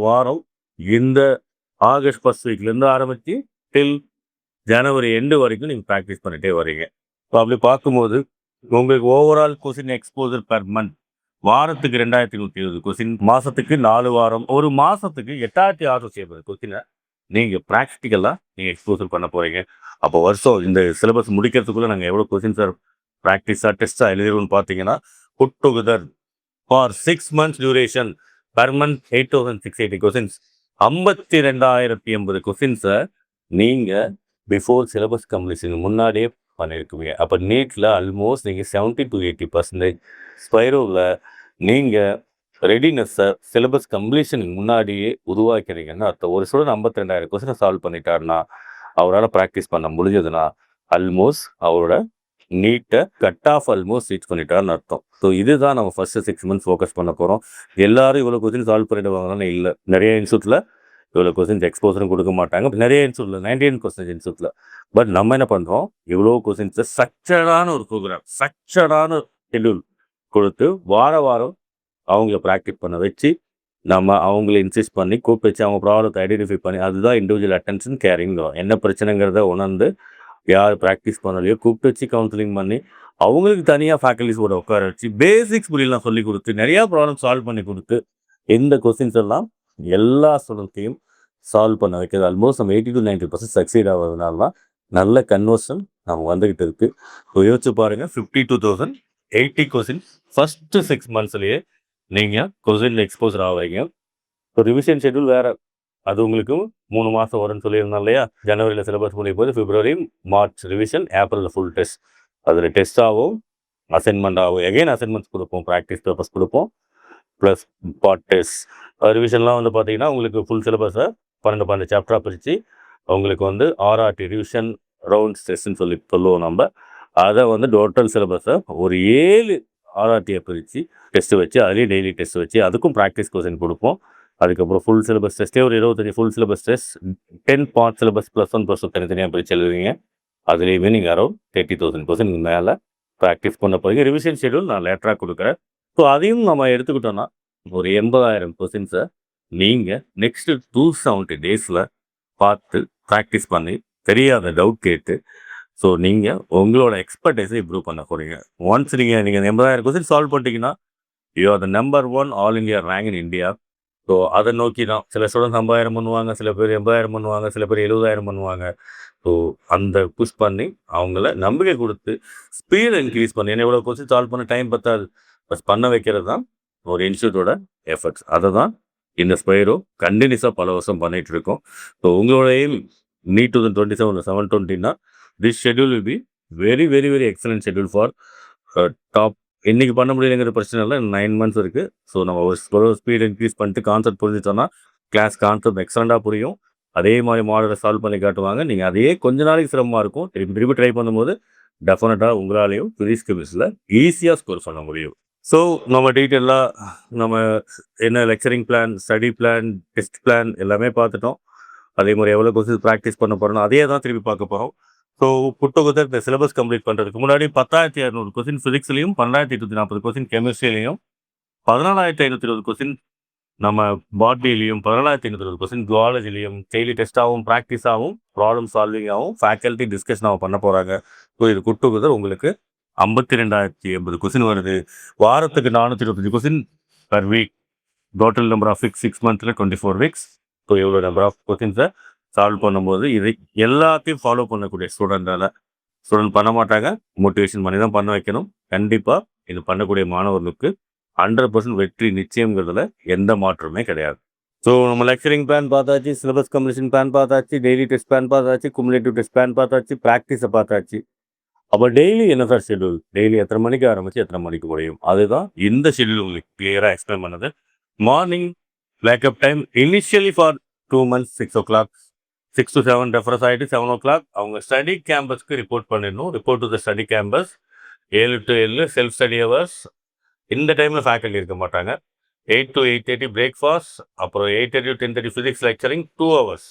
வாரம் இந்த ஆகஸ்ட் ஃபர்ஸ்ட் வீக்லேருந்து ஆரம்பித்து டில் ஜனவரி எண்டு வரைக்கும் நீங்கள் ப்ராக்டிஸ் பண்ணிகிட்டே வரீங்க. ஸோ அப்படி பார்க்கும்போது உங்களுக்கு overall question exposure per month வாரத்துக்கு 2170 கொஸ்டின், மாதத்துக்கு 4 வாரம், ஒரு மாதத்துக்கு 8670 கொஸ்டினை நீங்கள் ப்ராக்டிக்கலாக நீங்கள் எக்ஸ்போசர் பண்ண போகிறீங்க. அப்போ வருஷம் இந்த சிலபஸ் முடிக்கிறதுக்குள்ளே நாங்கள் எவ்வளோ கொஸ்டின்ஸாக ப்ராக்டிஸாக டெஸ்ட்டாக எழுதிடுவோம்னு பார்த்தீங்கன்னா put together for 6 months duration per month 8680 questions, 52,080 கொஸ்டின்ஸை நீங்கள் பிஃபோர் சிலபஸ் கம்ப்ளீஷனுக்கு முன்னாடியே பண்ணியிருக்குவீங்க. அப்போ நீட்டில் ஆல்மோஸ்ட் நீங்கள் 70 to 80% ஸ்பைரோவில் நீங்கள் ரெடினஸ்ஸை சிலபஸ் கம்ப்ளீஷனுக்கு முன்னாடியே உருவாக்கிறீங்கன்னா அர்த்தம். ஒரு ஸ்டூடெண்ட் 52,000 கொஸ்டினை சால்வ் பண்ணிட்டாருன்னா அவரால் ப்ராக்டிஸ் பண்ண முடிஞ்சதுன்னா ஆல்மோஸ்ட் அவரோட நீட்டை கட் ஆஃப் ஆல்மோஸ்ட் ரீச் பண்ணிட்டாருன்னு அர்த்தம். ஸோ இதுதான் நம்ம ஃபர்ஸ்ட் 6 months ஃபோக்கஸ் பண்ண போகிறோம். எல்லாரும் இவ்வளோ கொஸ்டின் சால்வ் பண்ணிடுவாங்கன்னு இல்லை. நிறைய இன்ஸ்டியூட்டில் இவ்வளோ கொஸ்டின்ஸ் எக்ஸ்போசரும் கொடுக்க மாட்டாங்க. நிறைய இன்ஸ்டியூட்டில் 99% இன்ஸ்டியூட்டில். பட் நம்ம என்ன பண்ணுறோம், இவ்வளோ கொஸ்டின்ஸை ஸ்ட்ரக்சர்டான ஒரு ப்ரோக்ராம், ஸ்ட்ரக்சர்டான ஷெட்யூல் கொடுத்து வாரம் அவங்கள ப்ராக்டிஸ் பண்ண வச்சு நம்ம அவங்கள இன்சிஸ்ட் பண்ணி கூப்பிட்டு வச்சு அவங்க ப்ராப்ளத்தை ஐடென்டிஃபை பண்ணி அதுதான் இண்டிவிஜுவல் அட்டென்ஷன் கேரிங். என்ன பிரச்சனைங்கிறத உணர்ந்து யார் ப்ராக்டிஸ் பண்ணலையோ கூப்பிட்டு வச்சு கவுன்சிலிங் பண்ணி அவங்களுக்கு தனியாக ஃபேக்கல்டிஸோட உட்கார வச்சு பேசிக்ஸ் புரியலாம் சொல்லி கொடுத்து நிறையா ப்ராப்ளம் சால்வ் பண்ணி கொடுத்து இந்த கொஸ்டின்ஸ் எல்லாம் எல்லா ஸ்டூடெண்ட்டையும் சால்வ் பண்ண வைக்கிறது. ஆல்மோஸ்ட் நம்ம 80 to 90% சக்சீட் ஆகிறதுனால தான் நல்ல கன்வர்ஷன் நம்ம வந்துக்கிட்டு இருக்குது. ஸோ யோசிச்சு பாருங்கள், 52,080 கொஸ்டின் ஃபஸ்ட்டு 6 monthsலேயே நீங்கள் கொஸ்டின் எக்ஸ்போசர் ஆவீங்க. ஸோ ரிவிஷன் ஷெட்யூல் வேறு, அது உங்களுக்கு 3 மாதம் வரும்னு சொல்லியிருந்தோம் இல்லையா. ஜனவரியில் சிலபஸ் முடியும் போது பிப்ரவரி மார்ச் ரிவிஷன், ஏப்ரலில் ஃபுல் டெஸ்ட். அதில் டெஸ்ட்டாகவும் அசைன்மெண்ட் ஆகும், எகைன் அசைன்மெண்ட்ஸ் கொடுப்போம், ப்ராக்டிஸ் பேப்பர்ஸ் கொடுப்போம், ப்ளஸ் பார்ட் டெஸ்ட். ரிவிஷன்லாம் வந்து பார்த்தீங்கன்னா உங்களுக்கு ஃபுல் சிலபஸை 12 சாப்டராக பிரித்து உங்களுக்கு வந்து ஆர்ஆர்டி ரிவிஷன் ரவுண்ட்ஸ் டெஸ்ட்னு சொல்லுவோம் நம்ம. அதை வந்து டோட்டல் சிலபஸை ஒரு 7 ஆர்ஆர்டியை பிரித்து டெஸ்ட்டு வச்சு அதுலேயும் டெய்லி டெஸ்ட் வச்சு அதுக்கும் ப்ராக்டிஸ் கொஸ்டின் கொடுப்போம். அதுக்கப்புறம் ஃபுல் சிலபஸ் டெஸ்ட்டே ஒரு 25 full syllabus test, 10 part syllabus +1 +2 தனித்தனியாக பிரித்து எழுதுவீங்க. அதுலேயுமே நீங்கள் அரௌண்ட் 30,000 கொஸ்டின் மேலே ப்ராக்டிஸ் பண்ண போகிறீங்க. ரிவிஷன் ஷெட்யூல் நான் லேட்டராக கொடுக்குறேன். ஸோ அதையும் நம்ம எடுத்துக்கிட்டோன்னா ஒரு 80,000 கொஸ்டின்ஸை நீங்கள் நெக்ஸ்ட்டு 270 daysல பார்த்து ப்ராக்டிஸ் பண்ணி தெரியாத டவுட் கேட்டு ஸோ நீங்கள் உங்களோட எக்ஸ்பர்டைஸை இம்ப்ரூவ் பண்ண போகிறீங்க. ஒன்ஸ் நீங்கள் 80,000 கொஸ்டின் சால்வ் பண்ணிட்டீங்கன்னா you are the number 1 all India rank in India. So அதை நோக்கி தான் சில ஸ்டூடெண்ட்ஸ் 50,000 பண்ணுவாங்க, சில பேர் 80,000 பண்ணுவாங்க, சில பேர் 70,000 பண்ணுவாங்க. ஸோ அந்த புஷ் பண்ணி அவங்கள நம்பிக்கை கொடுத்து ஸ்பீடை இன்க்ரீஸ் பண்ணி, ஏன்னா இவ்வளோ கொஸ்டின் சால்வ் பண்ண டைம் பத்தாது, பஸ் பண்ண வைக்கிறது தான் ஒரு இன்ஸ்டியூட்டோட எஃபர்ட்ஸ். அதை தான் இந்த ஸ்பைரோ கண்டினியூஸாக பல வருஷம் பண்ணிகிட்டு இருக்கோம். ஸோ உங்களோட எய்ம் நீட் 2027 720னா this schedule will be very very very excellent schedule for top. இன்றைக்கி பண்ண முடியலைங்கிற பிரச்சனை இல்லை, 9 months இருக்குது. ஸோ நம்ம ஒரு ஸ்பீட் இன்க்ரீஸ் பண்ணிட்டு கான்செப்ட் புரிஞ்சுட்டோன்னா கிளாஸ் கான்செப்ட் எக்ஸலண்ட்டாக புரியும். அதே மாதிரி மாடலை சால்வ் பண்ணி காட்டுவாங்க. நீங்கள் அதே கொஞ்ச நாளைக்கு சிரமமாக இருக்கும், திருப்பி ட்ரை பண்ணும்போது டெஃபினட்டாக உங்களாலையும் ஃபிசிக்ஸ் கெமிஸ்ட்ரியில் ஈஸியாக ஸ்கோர் பண்ண முடியும். ஸோ நம்ம டீட்டெயிலாக நம்ம என்ன lecturing plan, study plan, test plan எல்லாமே பார்த்துட்டோம். அதே மாதிரி எவ்வளோ கொஸ்டின் ப்ராக்டிஸ் பண்ண போகிறோம் அதே தான் திருப்பி பார்க்க போகிறோம். ஸோ புத்தகத்தை இந்த சிலபஸ் கம்ப்ளீட் பண்ணுறதுக்கு முன்னாடி 10,200 கொஸ்டின் ஃபிசிக்ஸ்லையும், 12,840 கொஸ்டின் கெமிஸ்ட்ரிலையும், 14,520 கொஸ்டின் நம்ம பாட்னிலையும், 14,520 கொஸ்டின் ஜுவாலஜிலையும் டெய்லி டெஸ்ட்டாகவும் ப்ராக்டிஸாகவும் ப்ராப்ளம் சால்விங்காகவும் ஃபேக்கல்ட்டி டிஸ்கஷனாகவும் பண்ண போகிறாங்க. ஸோ இது குட்டுகுதர் உங்களுக்கு 52,080 கொஸ்டின் வருது. வாரத்துக்கு 425 question per week. Total number of weeks 6 monthsல 24 weeks. ஸோ எவ்வளோ நம்பர் ஆஃப் கொஸ்டின்ஸை சால்வ் பண்ணும்போது இதை எல்லாத்தையும் ஃபாலோ பண்ணக்கூடிய ஸ்டூடெண்ட் பண்ண மாட்டாங்க, மோட்டிவேஷன் பண்ணி தான் பண்ண வைக்கணும். கண்டிப்பாக இது பண்ணக்கூடிய மாணவர்களுக்கு 100% வெற்றி நிச்சயங்கிறதுல எந்த மாற்றமே கிடையாது. ஸோ நம்ம லெக்சரிங் பிளான் பார்த்தாச்சு, சிலபஸ் கம்ப்ளீஷன் பிளான் பார்த்தாச்சு, டெய்லி டெஸ்ட் பிளான் பார்த்தாச்சு, குமுலேட்டிவ் டெஸ்ட் பிளான் பார்த்தாச்சு, ப்ராக்டிஸை பார்த்தாச்சு. அப்போ டெய்லி என்ன சார் ஷெட்யூல், டெய்லி எத்தனை மணிக்கு ஆரம்பிச்சு எத்தனை மணிக்கு முடியும், அதுதான் இந்த ஷெட்யூல் உங்களுக்கு கிளியராக எக்ஸ்பிளைன் பண்ணது. Morning wake up time initially for 2 months 6 o'clock, 6 to 7 reference ஆகிட்டு 7 o'clock அவங்க ஸ்டடி கேம்பஸ்க்கு ரிப்போர்ட் பண்ணிடணும். Report to the study campus. 7 to 7 self study hours. இந்த டைமில் ஃபேக்கல்ட்டி இருக்க மாட்டாங்க. 8 to 8:30 பிரேக்ஃபாஸ்ட், அப்புறம் 8:30 to 10:30 ஃபிசிக்ஸ் லெக்சரிங் 2 hours.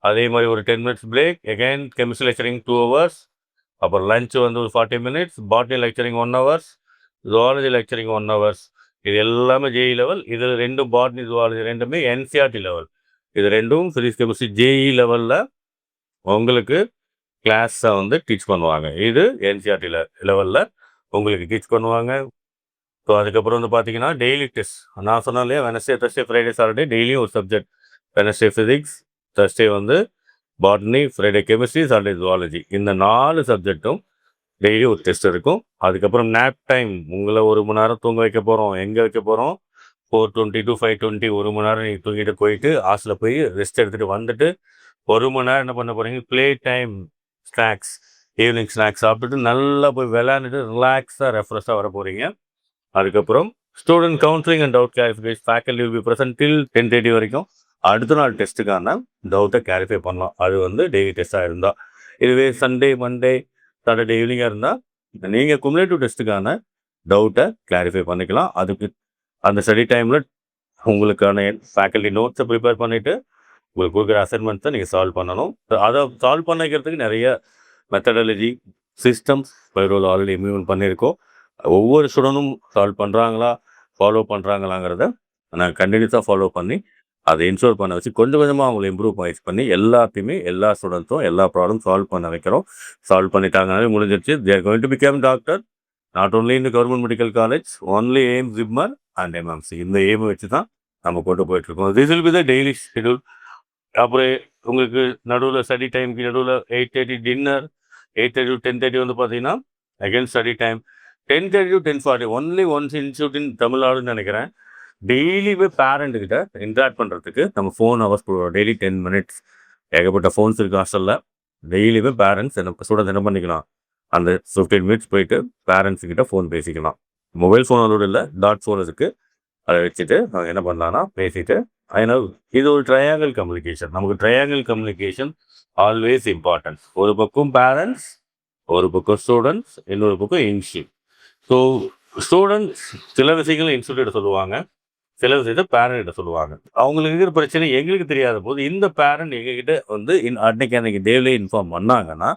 அதே மாதிரி ஒரு 10 minutes break, again chemistry lecturing 2 hours, அப்புறம் லஞ்ச் வந்து ஒரு 40 minutes, botany lecturing 1 hour, zoology lecturing 1 hour. இது எல்லாமே ஜேஇ லெவல். இதில் 2 பாட்னி ஜுவாலஜி ரெண்டுமே என்சிஆர்டி லெவல். இது ரெண்டும் ஃபிசிக்ஸ் கெமிஸ்ட்ரி ஜேஇ லெவலில் உங்களுக்கு கிளாஸை வந்து டீச் பண்ணுவாங்க. இது என்சிஆர்டி லெவலில் உங்களுக்கு டீச் பண்ணுவாங்க. ஸோ அதுக்கப்புறம் வந்து பார்த்தீங்கன்னா டெய்லி டெஸ்ட். நான் சொன்னேன் இல்லையா, வெனஸ்டே தர்ஸ்டே ஃப்ரைடே சாட்டர்டே டெய்லியும் ஒரு சப்ஜெக்ட். வெனஸ்டே ஃபிசிக்ஸ், தர்ஸ்டே வந்து botany, Friday chemistry, Saturday zoology. இந்த 4 சப்ஜெக்ட்டும் டெய்லி ஒரு டெஸ்ட் இருக்கும். அதுக்கப்புறம் நேப் டைம், உங்களை 1 மணி நேரம் தூங்க வைக்க போகிறோம். எங்கே வைக்க போகிறோம்? 4:20 to 5:20 1 மணி நேரம் நீங்கள் தூங்கிட்டு போயிட்டு ஹாஸ்டலில் போய் ரெஸ்ட் எடுத்துகிட்டு வந்துட்டு 1 மணி நேரம் என்ன பண்ண போகிறீங்க? Play time, snacks, evening snacks சாப்பிட்டுட்டு நல்லா போய் விளையாண்டுட்டு ரிலாக்ஸாக ரெஃப்ரெஷ்ஷாக வர போகிறீங்க. அதுக்கப்புறம் student counselling and doubt clarification. Faculty will be present till 10:30 வரைக்கும். அடுத்த நாள் டெஸ்ட்டுக்கான டவுட்டை கிளாரிஃபை பண்ணலாம். அது வந்து டெய்லி டெஸ்ட்டாக இருந்தால். இதுவே சண்டே, மண்டே, சாட்டர்டே ஈவினிங்காக இருந்தால் நீங்கள் குமுலேட்டிவ் டெஸ்ட்டுக்கான டவுட்டை கிளாரிஃபை பண்ணிக்கலாம். அதுக்கு அந்த ஸ்டடி டைமில் உங்களுக்கான ஃபேக்கல்டி நோட்ஸை ப்ரிப்பேர் பண்ணிவிட்டு உங்களுக்கு கொடுக்குற அசைன்மெண்ட்ஸை நீங்கள் சால்வ் பண்ணணும். அதை சால்வ் பண்ணிக்கிறதுக்கு நிறைய methodology, systems pyrrole already implement பண்ணியிருக்கோம். ஒவ்வொரு ஸ்டூடெண்ட்டும் சால்வ் பண்ணுறாங்களா, ஃபாலோ பண்ணுறாங்களாங்கிறத நாங்கள் கண்டினியூஸாக ஃபாலோ பண்ணி அதை இன்ஷூர் பண்ண வச்சு கொஞ்சம் கொஞ்சமாக அவங்களை இம்ப்ரூவ் பண்ணி எல்லாத்தையுமே எல்லா ஸ்டூடெண்ட்ஸும் எல்லா ப்ராப்ளம் சால்வ் பண்ண வைக்கிறோம். சால்வ் பண்ணிட்டாங்கனாலே முடிஞ்சிருச்சு. They're going to become doctor not only in government medical college, only aim, JIPMER and MMC. இந்த எய்மை வச்சு தான் நம்ம கொண்டு போயிட்டுருக்கோம். This will be the daily schedule. அப்புறம் உங்களுக்கு நடுவில் ஸ்டடி டைமுக்கு நடுவில் 8:30 டின்னர், 8:30 to 10:30 வந்து பார்த்தீங்கன்னா again study time, 10:30 to 10:40 only once institute இன் தமிழ்நாடுன்னு நினைக்கிறேன். டெய்லியுமே பேரண்ட்டுக்கிட்ட இன்ட்ராக்ட் பண்ணுறதுக்கு நம்ம ஃபோன் ஹவர்ஸ் போடுவோம். Daily 10 minutes. ஏகப்பட்ட ஃபோன்ஸ் இருக்குது ஹாஸ்டலில். டெய்லியுமே பேரண்ட்ஸ் ஸ்டூடெண்ட்ஸ் என்ன பண்ணிக்கலாம், அந்த 15 minutes போயிட்டு பேரண்ட்ஸுக்கிட்ட ஃபோன் பேசிக்கலாம். மொபைல் ஃபோன் அதோட இல்லை, டாட் ஃபோன் இருக்குது. அதை வச்சுட்டு அவங்க என்ன பண்ணலான்னா பேசிட்டு, அதனால் இது ஒரு ட்ரையாங்கிள் கம்யூனிகேஷன். நமக்கு ட்ரையாங்கிள் கம்யூனிகேஷன் ஆல்வேஸ் இம்பார்ட்டன்ட். ஒரு பக்கம் பேரண்ட்ஸ், ஒரு பக்கம் ஸ்டூடெண்ட்ஸ், இன்னொரு பக்கம் இன்ஸ்டியூட். ஸோ ஸ்டூடெண்ட்ஸ் சில விஷயங்களை இன்ஸ்டியூட்ட சொல்லுவாங்க, சில விஷயத்தை பேரண்ட்ட சொல்லுவாங்க. அவங்களுக்கு இருக்கிற பிரச்சனை எங்களுக்கு தெரியாத போது இந்த பேரண்ட் எங்ககிட்ட வந்து அன்னைக்கு டேவிலே இன்ஃபார்ம் பண்ணாங்கன்னா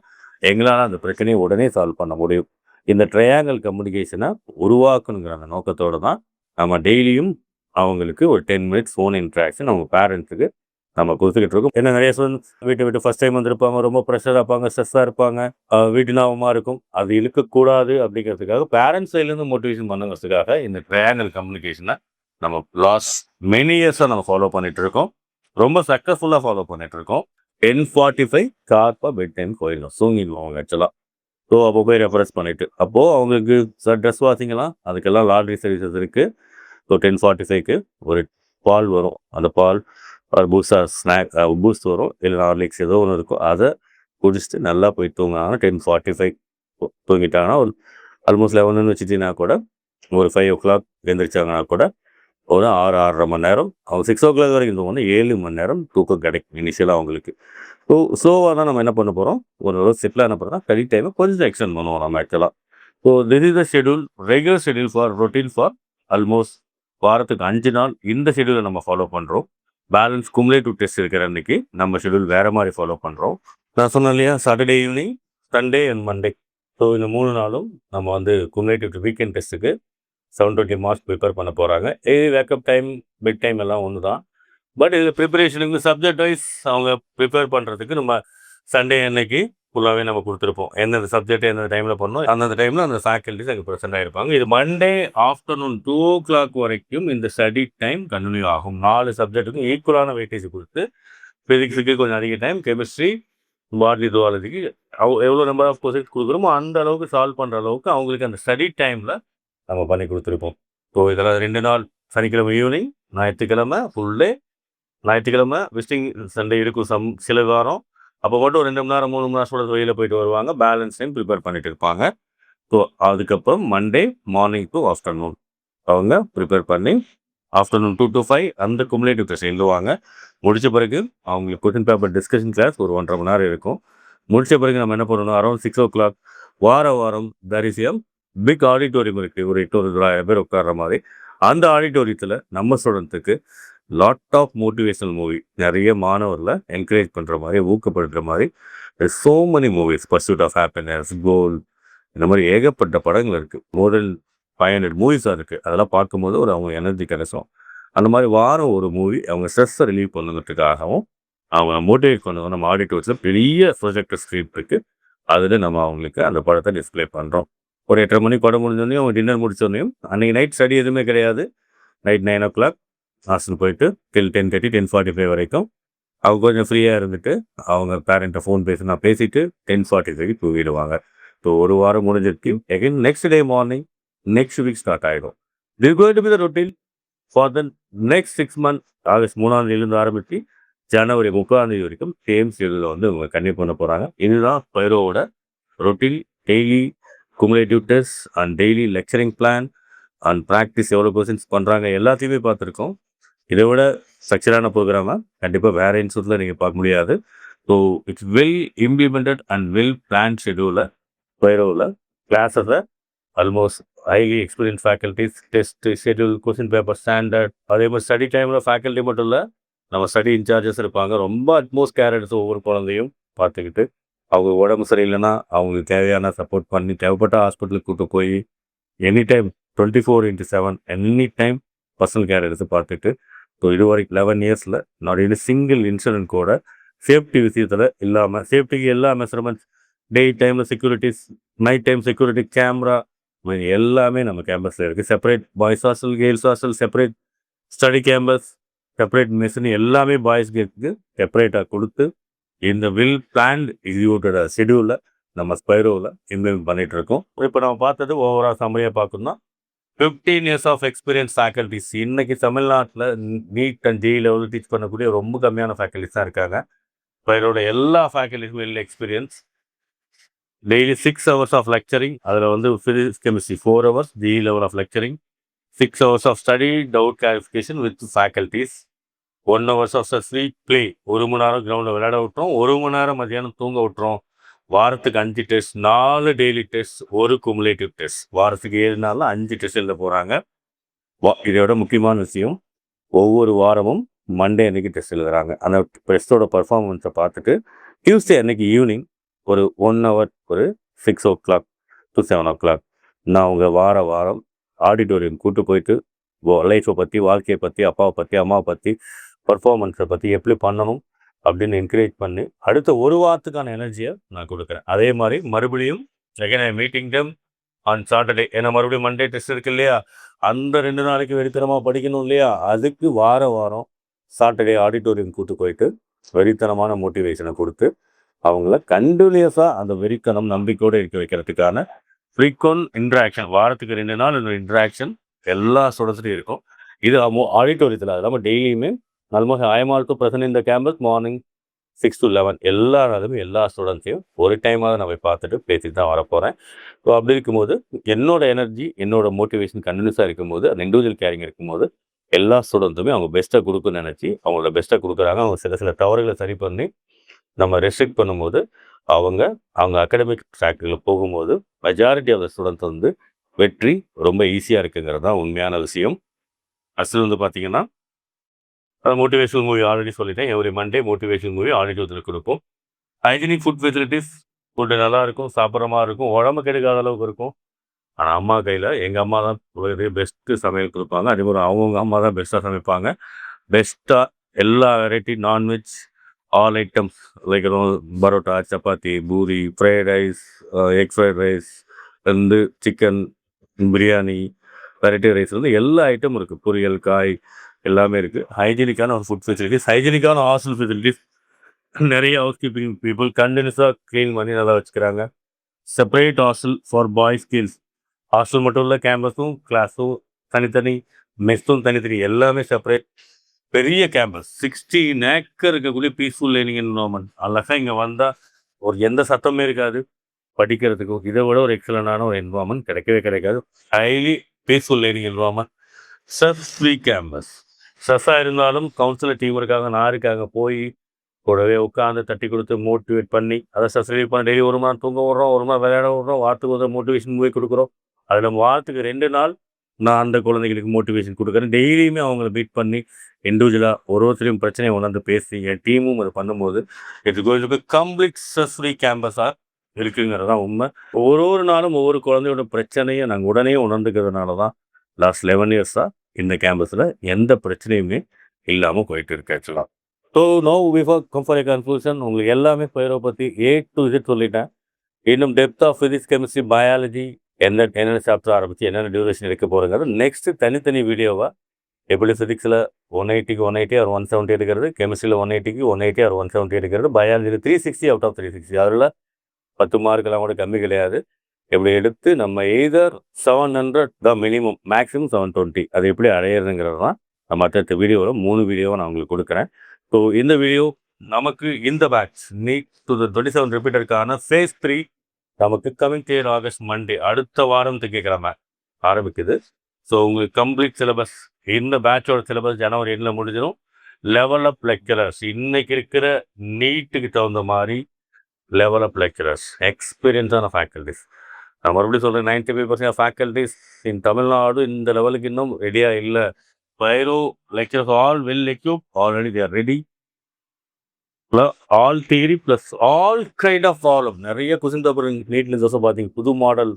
எங்களால் அந்த பிரச்சனையை உடனே சால்வ் பண்ண முடியும். இந்த ட்ரையாங்கிள் கம்யூனிகேஷனை உருவாக்கணுங்கிற அந்த நோக்கத்தோடு தான் நம்ம டெய்லியும் அவங்களுக்கு ஒரு 10 minutes ஃபோன் இன்ட்ராக்ஷன் அவங்க பேரண்ட்ஸுக்கு நம்ம கொடுத்துக்கிட்டு இருக்கோம். ஏன்னா நிறைய ஸ்டூடெண்ட்ஸ் வீட்டை விட்டு ஃபஸ்ட் டைம் வந்திருப்பாங்க, ரொம்ப ப்ரெஷராக இருப்பாங்க, ஸ்ட்ரெஸ்ஸாக இருப்பாங்க, வீட்டு ஞாபகமாக இருக்கும். அது இழுக்கக்கூடாது அப்படிங்கிறதுக்காக பேரண்ட்ஸ் சைட்லேருந்து மோட்டிவேஷன் பண்ணுங்கிறதுக்காக இந்த ட்ரையாங்கிள் கம்யூனிகேஷனை நம்ம லாஸ்ட் மெனி இயர்ஸாக நம்ம ஃபாலோ பண்ணிகிட்டு இருக்கோம். ரொம்ப சக்ஸஸ்ஃபுல்லாக ஃபாலோ பண்ணிகிட்டு இருக்கோம். 10:45 ஷார்ப்பாக பெட் டைம் போயிடணும், தூங்கிடுவோம் அவங்க ஆக்சுவலாக. ஸோ அப்போ போய் ரெஃபரன்ஸ் பண்ணிவிட்டு அப்போது அவங்களுக்கு ட்ரெஸ் வாஷிங்கெல்லாம் அதுக்கெல்லாம் லாண்ட்ரி சர்வீசஸ் இருக்குது. ஸோ 10:45க்கு ஒரு பால் வரும். அந்த பால் பூஸ்டாக ஸ்நாக் பூஸ்ட் வரும், இல்லை ஹார்லிக்ஸ் ஏதோ ஒன்று இருக்கும். அதை குடிச்சிட்டு நல்லா போய் தூங்கினாங்கன்னா 10:45 தூங்கிட்டாங்கன்னா ஒரு ஆல்மோஸ்ட் 11 வச்சுட்டிங்கன்னா கூட ஒரு 5 o'clock எழுந்திரிச்சாங்கன்னா கூட ஒரு 6-6.5 மணி நேரம், அவங்க 6 o'clock வரைக்கும் தூங்கணும். 7 மணி நேரம் தூக்கம் கிடைக்கும் இனிஷியலாக அவங்களுக்கு. ஸோ ஸ்லோவாக தான் நம்ம என்ன பண்ண போகிறோம், ஒரு செட்டில் என்ன பண்ணுறோம், ஸ்டடி டைமை கொஞ்சம் எக்ஸ்டெண்ட் பண்ணுவோம் நம்ம ஆக்சுவலாக. So this is the schedule, regular schedule for routine for almost வாரத்துக்கு 5 நாள் இந்த ஷெடியூலை நம்ம ஃபாலோ பண்ணுறோம். பேலன்ஸ் குமுலேட்டிவ் டெஸ்ட் இருக்கிற அன்றைக்கி நம்ம ஷெடியூல் வேறு மாதிரி ஃபாலோ பண்ணுறோம். நான் சொன்னேன் இல்லையா, Saturday evening, Sunday and Monday. So இந்த 3 நாளும் நம்ம வந்து குமுலேட்டிவ் வீக்கெண்ட் டெஸ்ட்டுக்கு 720 மார்க்ஸ் ப்ரிப்பேர் பண்ண போகிறாங்க. இது வேக்கப் டைம், பெட் டைம் எல்லாம் ஒன்று தான். பட் இதில் ப்ரிப்பரேஷனுக்கு சப்ஜெக்ட் வைஸ் அவங்க ப்ரிப்பேர் பண்ணுறதுக்கு நம்ம சண்டே அன்னைக்கு ஃபுல்லாகவே நம்ம கொடுத்துருப்போம். எந்தெந்த சப்ஜெக்ட் எந்தெந்த டைமில் பண்ணோம், அந்தந்த டைமில் அந்த ஃபேக்கல்ட்டிஸ் அங்கே ப்ரெசென்ட் ஆகிருப்பாங்க. இது மண்டே ஆஃப்டர்நூன் 2 o'clock வரைக்கும் இந்த ஸ்டடி டைம் கண்டினியூ ஆகும். 4 சப்ஜெக்ட்டுக்கும் ஈக்குவலான வெயிட்டேஜ் கொடுத்து, ஃபிசிக்ஸுக்கு கொஞ்சம் அதிக டைம், கெமிஸ்ட்ரி, பாட்னி, ஜுவாலஜிக்கு எவ்வளோ நம்பர் ஆஃப் கொஸ்டின்ஸ் கொடுக்குறோமோ அந்த அளவுக்கு சால்வ் பண்ணுற அளவுக்கு அவங்களுக்கு அந்த ஸ்டடி டைமில் நம்ம பண்ணி கொடுத்துருப்போம். ஸோ இதெல்லாம் 2 நாள், சனிக்கிழமை ஈவினிங், ஞாயிற்றுக்கிழமை ஃபுல் டே, ஞாயிற்றுக்கிழமை விசிட்டிங் சண்டே இருக்கும் சில வாரம், அப்போ மட்டும் 2 மணி நேரம் 3 மணி நேரம் ஸ்டூடெண்ட்ஸ் வெளியில் போயிட்டு வருவாங்க. பேலன்ஸ் டைம் ப்ரிப்பேர் பண்ணிட்டு இருப்பாங்க. ஸோ அதுக்கப்புறம் மண்டே மார்னிங் டு ஆஃப்டர்நூன் அவங்க ப்ரிப்பேர் பண்ணி ஆஃப்டர்நூன் 2 to 5 அந்த குமுலேட்டிவ் டெஸ்ட் எழுதுவாங்க. முடித்த பிறகு அவங்களுக்கு கொஷின் பேப்பர் டிஸ்கஷன் கிளாஸ் ஒரு 1.5 மணி நேரம் இருக்கும். முடித்த பிறகு நம்ம என்ன பண்ணணும், அரௌண்ட் 6 o'clock வாரம் there is a big auditorium இருக்குது. ஒரு 800 பேர் உட்கார்ற மாதிரி. அந்த ஆடிட்டோரியத்தில் நம்ம ஸ்டூடெண்ட்ஸுக்கு லாட் ஆஃப் மோட்டிவேஷனல் மூவி, நிறைய மாணவர்களை என்கரேஜ் பண்ணுற மாதிரி, ஊக்கப்படுத்துகிற மாதிரி so many movies, pursuit of happiness, goal, இந்த மாதிரி ஏகப்பட்ட படங்கள் இருக்குது. மோர் தென் 500 மூவிஸாக இருக்குது. அதெல்லாம் பார்க்கும்போது ஒரு அவங்க எனர்ஜி கிடைக்கும். அந்த மாதிரி வாரம் ஒரு மூவி அவங்க ஸ்ட்ரெஸ்ஸை ரிலீவ் பண்ணுறதுக்காகவும் அவங்க மோட்டிவேட் பண்ணுவோம். நம்ம ஆடிட்டோரியத்தில் பெரிய ப்ரொஜெக்டர் ஸ்க்ரீன் இருக்குது. அதில் நம்ம அவங்களுக்கு அந்த படத்தை டிஸ்பிளே பண்ணுறோம். ஒரு 8:30 மணிக்கு படம் முடிஞ்சோடனையும் அவங்க டின்னர் முடிச்சோடனையும் அன்றைக்கி நைட் ஸ்டடி எதுவுமே கிடையாது. நைட் 9 o'clock ஹாஸ்டல் போயிட்டு டில் 10:30 10:45 வரைக்கும் அவங்க கொஞ்சம் ஃப்ரீயாக இருந்துட்டு அவங்க பேரண்ட்டை ஃபோன் பேசினா பேசிவிட்டு 10:45 தூங்கிடுவாங்க. ஸோ ஒரு வாரம் முடிஞ்சிருக்கு. Again next day morning next week start ஆகிடும். This going to be the routine for the next 6 months. August 3ஆம் தேதியிலிருந்து ஆரம்பித்து ஜனவரி 30ஆம் தேதி வரைக்கும் சேம் ஷெடியூலில் வந்து அவங்க கன்டினியூ பண்ண போகிறாங்க. இதுதான் ஸ்பைரோவோட routine. Daily cumulative test and daily lecturing plan and practice எவ்வளோ கொஸ்டின்ஸ் பண்ணுறாங்க எல்லாத்தையுமே பார்த்துருக்கோம். இதை விட ஸ்ட்ரக்சரான ப்ரோக்ராமாக கண்டிப்பாக வேறு இன்ஸ்டியூட்டில் நீங்கள் பார்க்க முடியாது. So it's well implemented and well plan ஷெடியூலில் ஸ்பைரோவில் கிளாஸஸை almost highly experience faculties, test schedule, question paper standard, அதே மாதிரி ஸ்டடி டைமில் ஃபேக்கல்ட்டி மட்டும் இல்லை, நம்ம ஸ்டடி இன்சார்ஜஸ் இருப்பாங்க. ரொம்ப அட்மோஸ்ட் கேர் எடுத்து ஒவ்வொரு குழந்தையும் பார்த்துக்கிட்டு அவங்க உடம்பு சரியில்லைன்னா அவங்களுக்கு தேவையான சப்போர்ட் பண்ணி தேவைப்பட்ட ஹாஸ்பிட்டலுக்கு கூப்பிட்டு போய் any time 24/7 any time personal care எடுத்து பார்த்துட்டு. ஸோ இது வரைக்கும் 11 yearsல நாட் எனி சிங்கிள் இன்சிடென்ட் கூட சேஃப்டி விஷயத்தில் இல்லாமல், சேஃப்டிக்கு எல்லா மெஷர்மெண்ட்ஸ், டே டைமில் securities, night time security camera எல்லாமே நம்ம கேம்பஸில் இருக்குது. Separate boys hostel, girls hostel, separate study campus, separate machine எல்லாமே பாய்ஸ் கேர்ள்ஸுக்கு செப்பரேட்டாக கொடுத்து இந்த வில் பிளான்ட் எக்ஸிக்யூட்டட் ஷெடியூலில் நம்ம ஸ்பைரோவில் இம்ப்ளிமெண்ட் பண்ணிகிட்டு இருக்கோம். இப்போ நம்ம பார்த்தது ஓவரால் சம்மரியாக பார்க்கணும்னா 15 years ஆஃப் எக்ஸ்பீரியன்ஸ் ஃபேக்கல்ட்டிஸ். இன்றைக்கி தமிழ்நாட்டில் நீட் அண்ட் ஜேஇ லெவலில் டீச் பண்ணக்கூடிய ரொம்ப கம்மியான ஃபேக்கல்ட்டிஸ் தான் இருக்காங்க. ஸ்பைரோட எல்லா ஃபேக்கல்ட்டிஸும் well experience. Daily 6 hours of lecturing, அதில் வந்து physics chemistry 4 hours, JEE level of lecturing, 6 hours of study doubt clarification with faculties, 1 hour of street play, 1 மணி நேரம் கிரவுண்டில் விளையாட விட்டுறோம், 1 மணி நேரம் மதியானம் தூங்க விட்டுறோம். வாரத்துக்கு 5 டெஸ்ட், 4 டெய்லி டெஸ்ட், ஒரு குமுலேட்டிவ் டெஸ்ட். வாரத்துக்கு 7 நாளில் 5 டெஸ்ட் எழுத போகிறாங்க. இதோட முக்கியமான விஷயம், ஒவ்வொரு வாரமும் மண்டே அன்னைக்கு டெஸ்ட் எழுதுறாங்க. அந்த டெஸ்ட்டோட பர்ஃபார்மன்ஸை பார்த்துட்டு டியூஸ்டே அன்னைக்கு ஈவினிங் ஒரு 1 hour, ஒரு 6 o'clock to 7 o'clock நான் அவங்க வாரம் ஆடிட்டோரியம் கூட்டு போயிட்டு லைஃப்பை பற்றி, வாழ்க்கையை பற்றி, அப்பாவை பற்றி, அம்மாவை பற்றி, பர்ஃபார்மன்ஸை பற்றி எப்படி பண்ணணும் அப்படின்னு என்கரேஜ் பண்ணி அடுத்த ஒரு வாரத்துக்கான எனர்ஜியை நான் கொடுக்குறேன். அதே மாதிரி மறுபடியும் செகண்ட் மீட்டிங் டெம் ஆன் சாட்டர்டே. ஏன்னா மறுபடியும் மண்டே டெஸ்ட் இருக்கு இல்லையா, அந்த 2 நாளைக்கு வெறித்தனமாக படிக்கணும் இல்லையா, அதுக்கு வாரம் சாட்டர்டே ஆடிட்டோரியம் கூட்டு போயிட்டு வெறித்தனமான மோட்டிவேஷனை கொடுத்து அவங்கள கண்டினியூஸாக அந்த வெறித்தனம் நம்பிக்கையோடு இருக்க வைக்கிறதுக்கான ஃப்ரீக்வெண்ட் இன்ட்ராக்ஷன், வாரத்துக்கு 2 நாள் இந்த இன்ட்ராக்ஷன் எல்லா ஸ்டூடெண்ட்ஸ்லையும் இருக்கும். இது ஆடிட்டோரியத்தில் அது இல்லாமல் டெய்லியுமே almost I am also present in the campus morning 6 to 11 எல்லா நாளுமே எல்லா ஸ்டூடெண்ட்ஸையும் ஒரு டைமாக நான் போய் பார்த்துட்டு பேசிட்டு தான் வரப்போகிறேன். ஸோ அப்படி இருக்கும்போது என்னோட எனர்ஜி, என்னோட மோட்டிவேஷன் கண்டினியூஸாக இருக்கும்போது, அந்த இண்டிவிஜுவல் கேரிங் இருக்கும்போது எல்லா ஸ்டூடெண்ட்ஸுமே அவங்க பெஸ்ட்டாக கொடுக்குன்னு நினச்சி அவங்களோட பெஸ்ட்டாக கொடுக்குறாங்க. அவங்க சில தவறுகளை சரி பண்ணி நம்ம ரெஸ்ட்ரிக்ட் பண்ணும்போது அவங்க அகாடமிக் ட்ராக்கில் போகும்போது மெஜாரிட்டி ஆஃப் த ஸ்டூடெண்ட்ஸ் வந்து வெற்றி ரொம்ப ஈஸியாக இருக்குங்கிறது தான் உண்மையான விஷயம். அசல் வந்து பார்த்தீங்கன்னா மோட்டிவேஷனல் மூவி ஆல்ரெடி சொல்லிட்டேன். எவ்ரி மண்டே மோட்டிவேஷனல் மூவி ஆடிட்டோரியத்தில் கொடுப்போம். ஹைஜீனிக் ஃபுட் ஃபெசிலிட்டிஸ், ஃபுட்டு நல்லா இருக்கும், சாப்பிட்ற மாதிரி இருக்கும், உடம்பு கெடுக்காத அளவுக்கு இருக்கும். ஆனால் அம்மா கையில் எங்கள் அம்மா தான் பெஸ்ட்டு சமையல் கொடுப்பாங்க. அதே மாதிரி அவங்கவுங்க அம்மா தான் பெஸ்ட்டாக சமைப்பாங்க. பெஸ்ட்டாக எல்லா variety non veg all items like parotta, chapati, puri, fried rice, egg fried rice, வந்து சிக்கன் பிரியாணி, வெரைட்டி ரைஸ் வந்து எல்லா ஐட்டமும் இருக்குது. பொரியல், காய் எல்லாமே இருக்குது. ஹைஜீனிக்கான ஒரு ஃபுட் ஃபெசிலிட்டிஸ், ஹைஜீனிக்கான ஹாஸ்டல் ஃபெசிலிட்டிஸ், நிறைய ஹவுஸ் கீப்பிங் பீப்புள் கண்டினியூஸாக க்ளீன் பண்ணி நல்லா வச்சுக்கிறாங்க. Separate hostel for boys girls. Hostel மட்டும் இல்லை, கேம்பஸும் கிளாஸும் தனித்தனி, மெஸ்ஸும் தனித்தனி, எல்லாமே செப்பரேட். பெரிய கேம்பஸ் 16 ஏக்கர் இருக்கக்கூடிய பீஸ்ஃபுல் லேர்னிங் என்விரான்மெண்ட். அழகாக இங்கே வந்தால் ஒரு எந்த சத்தமே இருக்காது. படிக்கிறதுக்கும் இதை விட ஒரு எக்ஸலண்டான ஒரு என்விரான்மெண்ட் கிடைக்கவே கிடைக்காது. Highly peaceful learning environment. Stress free campus. ஸ்ட்ரெஸ்ஸாக இருந்தாலும் கவுன்சிலர் டீம் இருக்காங்க, நான் இருக்காங்க, போய் கூடவே உட்காந்து தட்டி கொடுத்து மோட்டிவேட் பண்ணி அதை ஸ்ட்ரெஸ் ரிலீவ் பண்ணி டெய்லி 1 மணி நேரம் தூங்க விட்றோம், 1 மணி நேரம் விளையாட விட்றோம், வாரத்துக்கு ஒரு மோட்டிவேஷன் மூவி கொடுக்குறோம். அதில் நம்ம வாரத்துக்கு 2 நாள் நான் அந்த குழந்தைகளுக்கு மோட்டிவேஷன் கொடுக்குறேன். டெய்லியுமே அவங்கள மீட் பண்ணி இண்டிவிஜுவலாக ஒருத்தரையும் பிரச்சனையை உணர்ந்து பேசி என் டீமும் அது பண்ணும்போது it's going to be complete stress free கேம்பஸாக இருக்குங்கிறது தான் உண்மை. ஒரு நாளும் ஒவ்வொரு குழந்தையோட பிரச்சனையை நாங்கள் உடனே உணர்ந்துக்கிறதுனால தான் லாஸ்ட் 11 இயர்ஸாக இந்த கேம்பஸில் எந்த பிரச்சனையுமே இல்லாமல் போயிட்டு இருக்கு ஆக்சுவலாக. So no before come for a conclusion. உங்களுக்கு எல்லாமே பயிரை பற்றி A to Z சொல்லிட்டேன். இன்னும் depth of physics, chemistry, biology என்னென்ன சாப்டர் ஆரம்பிச்சு என்னென்ன டியூரேஷன் இருக்க போகிறங்கிறது நெக்ஸ்ட்டு தனித்தனி வீடியோவாக எப்படி ஃபிசிக்ஸில் 180க்கு 180 ஆர் 170 எடுக்கிறது, கெமிஸ்ட்ரியில் 180க்கு 180 ஆர் 170 எடுக்கிறது, பயாலஜியில் 360 அவுட் ஆஃப் 360. அதில் 10 மார்க்கெல்லாம் கூட கம்மி கிடையாது. எப்படி எடுத்து நம்ம எய்தர் 700 தான் மினிமம், மேக்ஸிமம் 720 அது எப்படி அடையிறதுங்கிறது தான் நம்ம அடுத்த வீடியோவில் 3 வீடியோவை நான் உங்களுக்கு கொடுக்குறேன். ஸோ இந்த வீடியோ நமக்கு இந்த பேட்ச் நீட் 2027 ரிப்பீட்டருக்கான ஃபேஸ் 3 நமக்கு கமிங் தேர் ஆகஸ்ட் மண்டே அடுத்த வாரம் திங்கட்கிழமை ஆரம்பிக்குது. ஸோ உங்களுக்கு கம்ப்ளீட் சிலபஸ் இந்த பேட்சோட சிலபஸ் ஜனவரி 8 முடிஞ்சிடும். லெவல் அப் லெக்சரர்ஸ் இன்னைக்கு இருக்கிற நீட்டுக்கு தகுந்த மாதிரி லெவல் அப் லெக்சரர்ஸ், எக்ஸ்பீரியன்ஸான ஃபேக்கல்டிஸ். நான் மறுபடியும் சொல்கிறேன், 95% ஃபேக்கல்டிஸ் இன் தமிழ்நாடு இந்த லெவலுக்கு இன்னும் ரெடியாக இல்லை. பைரோ lecturers all well equipped, already they are ready. All theory plus all kind of problem. நிறைய கொஸ்டின் பேப்பர் நீட்ல ஜோசப் பார்த்தீங்க, புது மாடல்,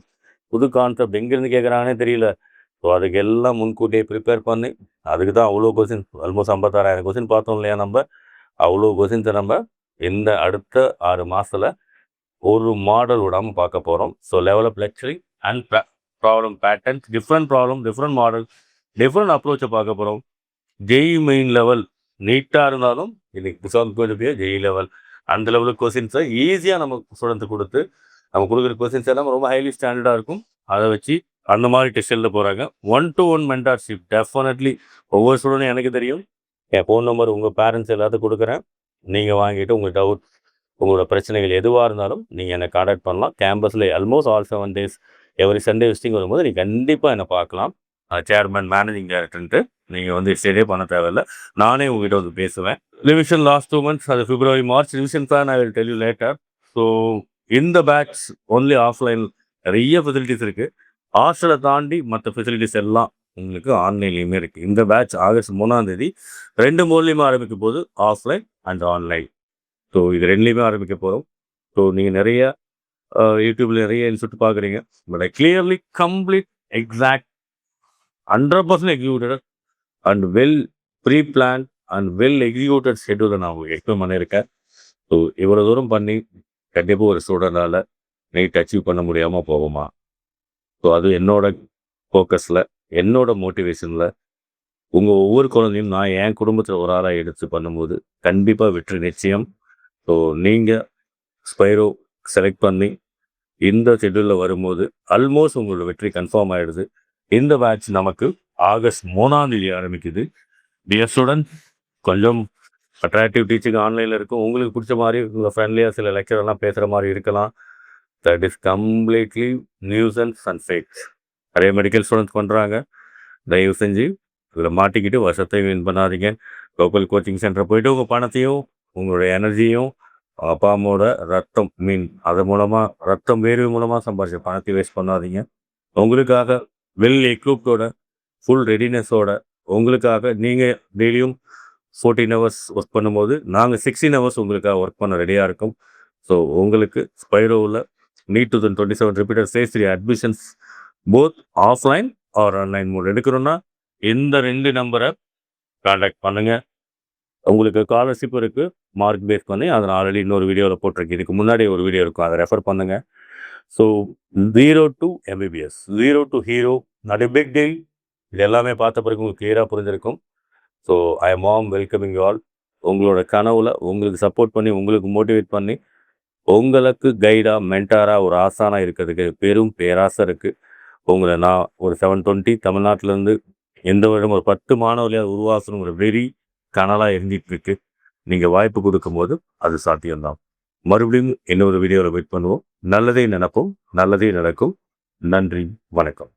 புது கான்செப்ட், எங்கேருந்து கேட்குறாங்கன்னே தெரியல. ஸோ அதுக்கு எல்லாம் முன்கூட்டியே ப்ரிப்பேர் பண்ணி அதுக்கு தான் அவ்வளோ கொஸ்டின், ஆல்மோஸ்ட் 56,000 கொஸ்டின் பார்த்தோம் இல்லையா நம்ம. அவ்வளோ கொஸ்டின்ஸை நம்ம இந்த அடுத்த 6 மாதத்தில் ஒரு மாடல் விடாமல் பார்க்க போகிறோம். So level of lecturing and problem patterns, different problem, different model, different அப்ரோச்சை பார்க்க போகிறோம். ஜெய் மெயின் லெவல் நீட்டாக இருந்தாலும் இன்னைக்கு புதுசாக ஜெய் லெவல் அந்த லெவலுக்கு கொஸ்டின்ஸை ஈஸியாக நம்ம ஸ்டூடெண்ட்ஸுக்கு கொடுத்து நம்ம கொடுக்குற கொஸ்டின்ஸ் எல்லாம் ரொம்ப ஹைலி ஸ்டாண்டர்டாக இருக்கும். அதை வச்சு அந்த மாதிரி டெஸ்ட் எழுத போகிறாங்க. 1-to-1 மென்டார்ஷிப் டெஃபினெட்லி ஒவ்வொரு ஸ்டூடெண்ட்டும் எனக்கு தெரியும். என் ஃபோன் நம்பர் உங்கள் பேரண்ட்ஸ் எல்லாத்தையும் கொடுக்குறேன். நீங்கள் வாங்கிட்டு உங்கள் டவுட், உங்களோட பிரச்சனைகள் எதுவாக இருந்தாலும் நீங்கள் என்னை கான்டாக்ட் பண்ணலாம். கேம்பஸில் almost all 7 days every Sunday visiting வரும்போது நீங்கள் கண்டிப்பாக என்னை பார்க்கலாம். சேர்மன், மேனேஜிங் டைரக்டர்ன்ட்டு நீங்கள் ஸ்டேடே பண்ண தேவையில்லை, நானே உங்ககிட்ட பேசுவேன். ரிவிஷன் லாஸ்ட் 2 months, அது February, March revision plan I will tell you later. So இந்த பேட்ச் ஒன்லி ஆஃப்லைன் நிறைய ஃபெசிலிட்டிஸ் இருக்குது. ஹாஸ்டலை தாண்டி மற்ற ஃபெசிலிட்டிஸ் எல்லாம் உங்களுக்கு ஆன்லைன்லேயுமே இருக்குது. இந்த பேட்ச் ஆகஸ்ட் 3ஆம் தேதி 2 மோட்லேயுமே ஆரம்பிக்க போகுது, ஆஃப்லைன் அண்ட் ஆன்லைன். ஸோ இது 2லேயுமே ஆரம்பிக்க போகிறோம். ஸோ நீங்கள் நிறைய யூடியூப்பில் நிறைய இன்ஸ்டியூட் பார்க்குறீங்க, but I clearly complete exact 100% executed and well pre plan and well executed ஷெட்யூலை நான் உங்களுக்கு எக்ஸ்பிளைன் பண்ணியிருக்கேன். ஸோ இவ்வளோ தூரம் பண்ணி கண்டிப்பாக ஒரு ஸ்டூடெண்டால் நீட் அச்சீவ் பண்ண முடியாமல் போகுமா? ஸோ அது என்னோட ஃபோக்கஸில், என்னோட மோட்டிவேஷனில் உங்கள் ஒவ்வொரு குழந்தையும் நான் என் குடும்பத்தில் ஒரு ஆளாக எடுத்து பண்ணும்போது கண்டிப்பாக வெற்றி நிச்சயம். ஸோ நீங்கள் ஸ்பைரோ செலக்ட் பண்ணி இந்த ஷெட்யூலில் வரும்போது ஆல்மோஸ்ட் உங்களோட வெற்றி கன்ஃபார்ம் ஆகிடுது. இந்த பேட்ச் நமக்கு ஆகஸ்ட் 3ஆம் தேதி ஆரம்பிக்குது. டியர் ஸ்டூடெண்ட், கொஞ்சம் அட்ராக்டிவ் டீச்சிங் ஆன்லைனில் இருக்கும். உங்களுக்கு பிடிச்ச மாதிரி உங்கள் ஃப்ரெண்ட்லியாக சில லெக்சரெல்லாம் பேசுகிற மாதிரி இருக்கலாம். That is completely nuisance and fakes. நிறைய மெடிக்கல் ஸ்டூடெண்ட்ஸ் பண்ணுறாங்க. தயவு செஞ்சு இதில் மாட்டிக்கிட்டு வருஷத்தையும் வின் பண்ணாதீங்க. லோக்கல் கோச்சிங் சென்டர் போய்ட்டு உங்கள் பணத்தையும் உங்களுடைய எனர்ஜியும் அப்பா அம்மாவோட ரத்தம் அது மூலமாக ரத்தம் வேர்வை மூலமாக சம்பாதிச்ச பணத்தை வேஸ்ட் பண்ணாதீங்க. உங்களுக்காக வெல் எக்யூப்டோட ஃபுல் ரெடினஸோட உங்களுக்காக நீங்கள் டெய்லியும் 14 hours ஒர்க் பண்ணும்போது நாங்கள் 16 hours உங்களுக்காக ஒர்க் பண்ண ரெடியாக இருக்கும். ஸோ உங்களுக்கு ஸ்பைரோவில் NEET 2027 repeater stage 3 admissions both offline or online mode எடுக்கணும்னா இந்த 2 நம்பரை கான்டாக்ட் பண்ணுங்கள். உங்களுக்கு ஸ்காலர்ஷிப் இருக்குது, மார்க் பேஸ் பண்ணி அதை நான் ஆல்ரெடி இன்னொரு வீடியோவில் போட்டிருக்கேன். இதுக்கு முன்னாடி ஒரு வீடியோ இருக்கும், அதை ரெஃபர் பண்ணுங்கள். So 0 to MBBS, 0 to hero, not a big deal. இது எல்லாமே பார்த்த பிறகு உங்களுக்கு கிளியராக புரிஞ்சிருக்கும். So I am welcoming you all. உங்களோட கனவுல உங்களுக்கு சப்போர்ட் பண்ணி, உங்களுக்கு மோட்டிவேட் பண்ணி, உங்களுக்கு கைடாக மென்டாராக ஒரு ஆசானாக இருக்கிறதுக்கு பெரும் பேராசை இருக்குது. உங்களை நான் ஒரு 720 தமிழ்நாட்டிலேருந்து எந்த வருடம் ஒரு 10 மாணவர்களையாக உருவாக்கணும் ஒரு வெறி கனலாக எரிஞ்சிட்டு இருக்கு. நீங்கள் வாய்ப்பு கொடுக்கும்போது அது சாத்தியம்தான். மறுபடியும் இன்னொரு வீடியோவில் வெயிட் பண்ணுவோம். நல்லதே நினைப்போம், நல்லதே நடக்கும். நன்றி, வணக்கம்.